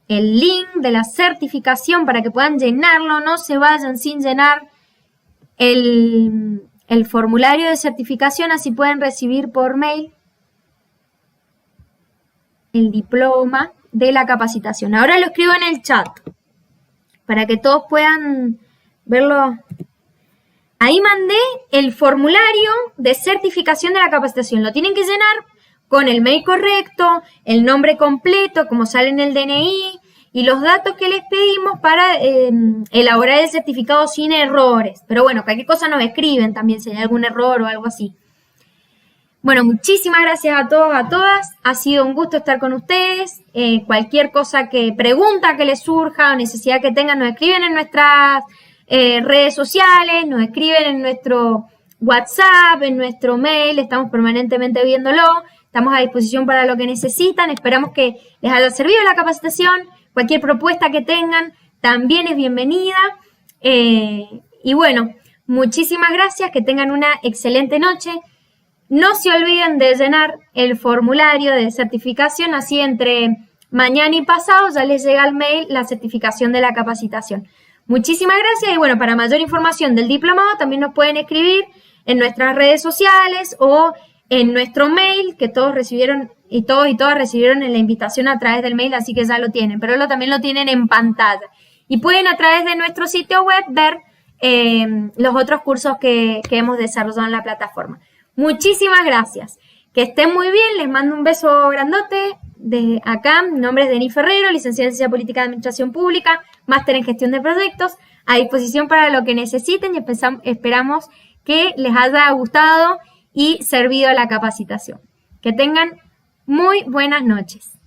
el link de la certificación para que puedan llenarlo. No se vayan sin llenar el formulario de certificación, así pueden recibir por mail el diploma de la capacitación. Ahora lo escribo en el chat para que todos puedan verlo. Ahí mandé el formulario de certificación de la capacitación. Lo tienen que llenar con el mail correcto, el nombre completo, como sale en el DNI, y los datos que les pedimos para elaborar el certificado sin errores. Pero bueno, cualquier cosa nos escriben también si hay algún error o algo así. Bueno, muchísimas gracias a todos, a todas. Ha sido un gusto estar con ustedes. Cualquier cosa pregunta que les surja o necesidad que tengan, nos escriben en nuestras redes sociales, nos escriben en nuestro WhatsApp, en nuestro mail, estamos permanentemente viéndolo, estamos a disposición para lo que necesitan, esperamos que les haya servido la capacitación, cualquier propuesta que tengan también es bienvenida, y bueno, muchísimas gracias, que tengan una excelente noche. No se olviden de llenar el formulario de certificación, así entre mañana y pasado ya les llega al mail la certificación de la capacitación. Muchísimas gracias y bueno, para mayor información del diplomado también nos pueden escribir en nuestras redes sociales o en nuestro mail, que todos recibieron y todos y todas recibieron en la invitación a través del mail, así que ya lo tienen, pero también lo tienen en pantalla. Y pueden a través de nuestro sitio web ver los otros cursos que hemos desarrollado en la plataforma. Muchísimas gracias. Que estén muy bien. Les mando un beso grandote desde acá. Mi nombre es Denis Ferrero, licenciada en Ciencia Política de Administración Pública, máster en Gestión de Proyectos, a disposición para lo que necesiten y esperamos que les haya gustado y servido la capacitación. Que tengan muy buenas noches.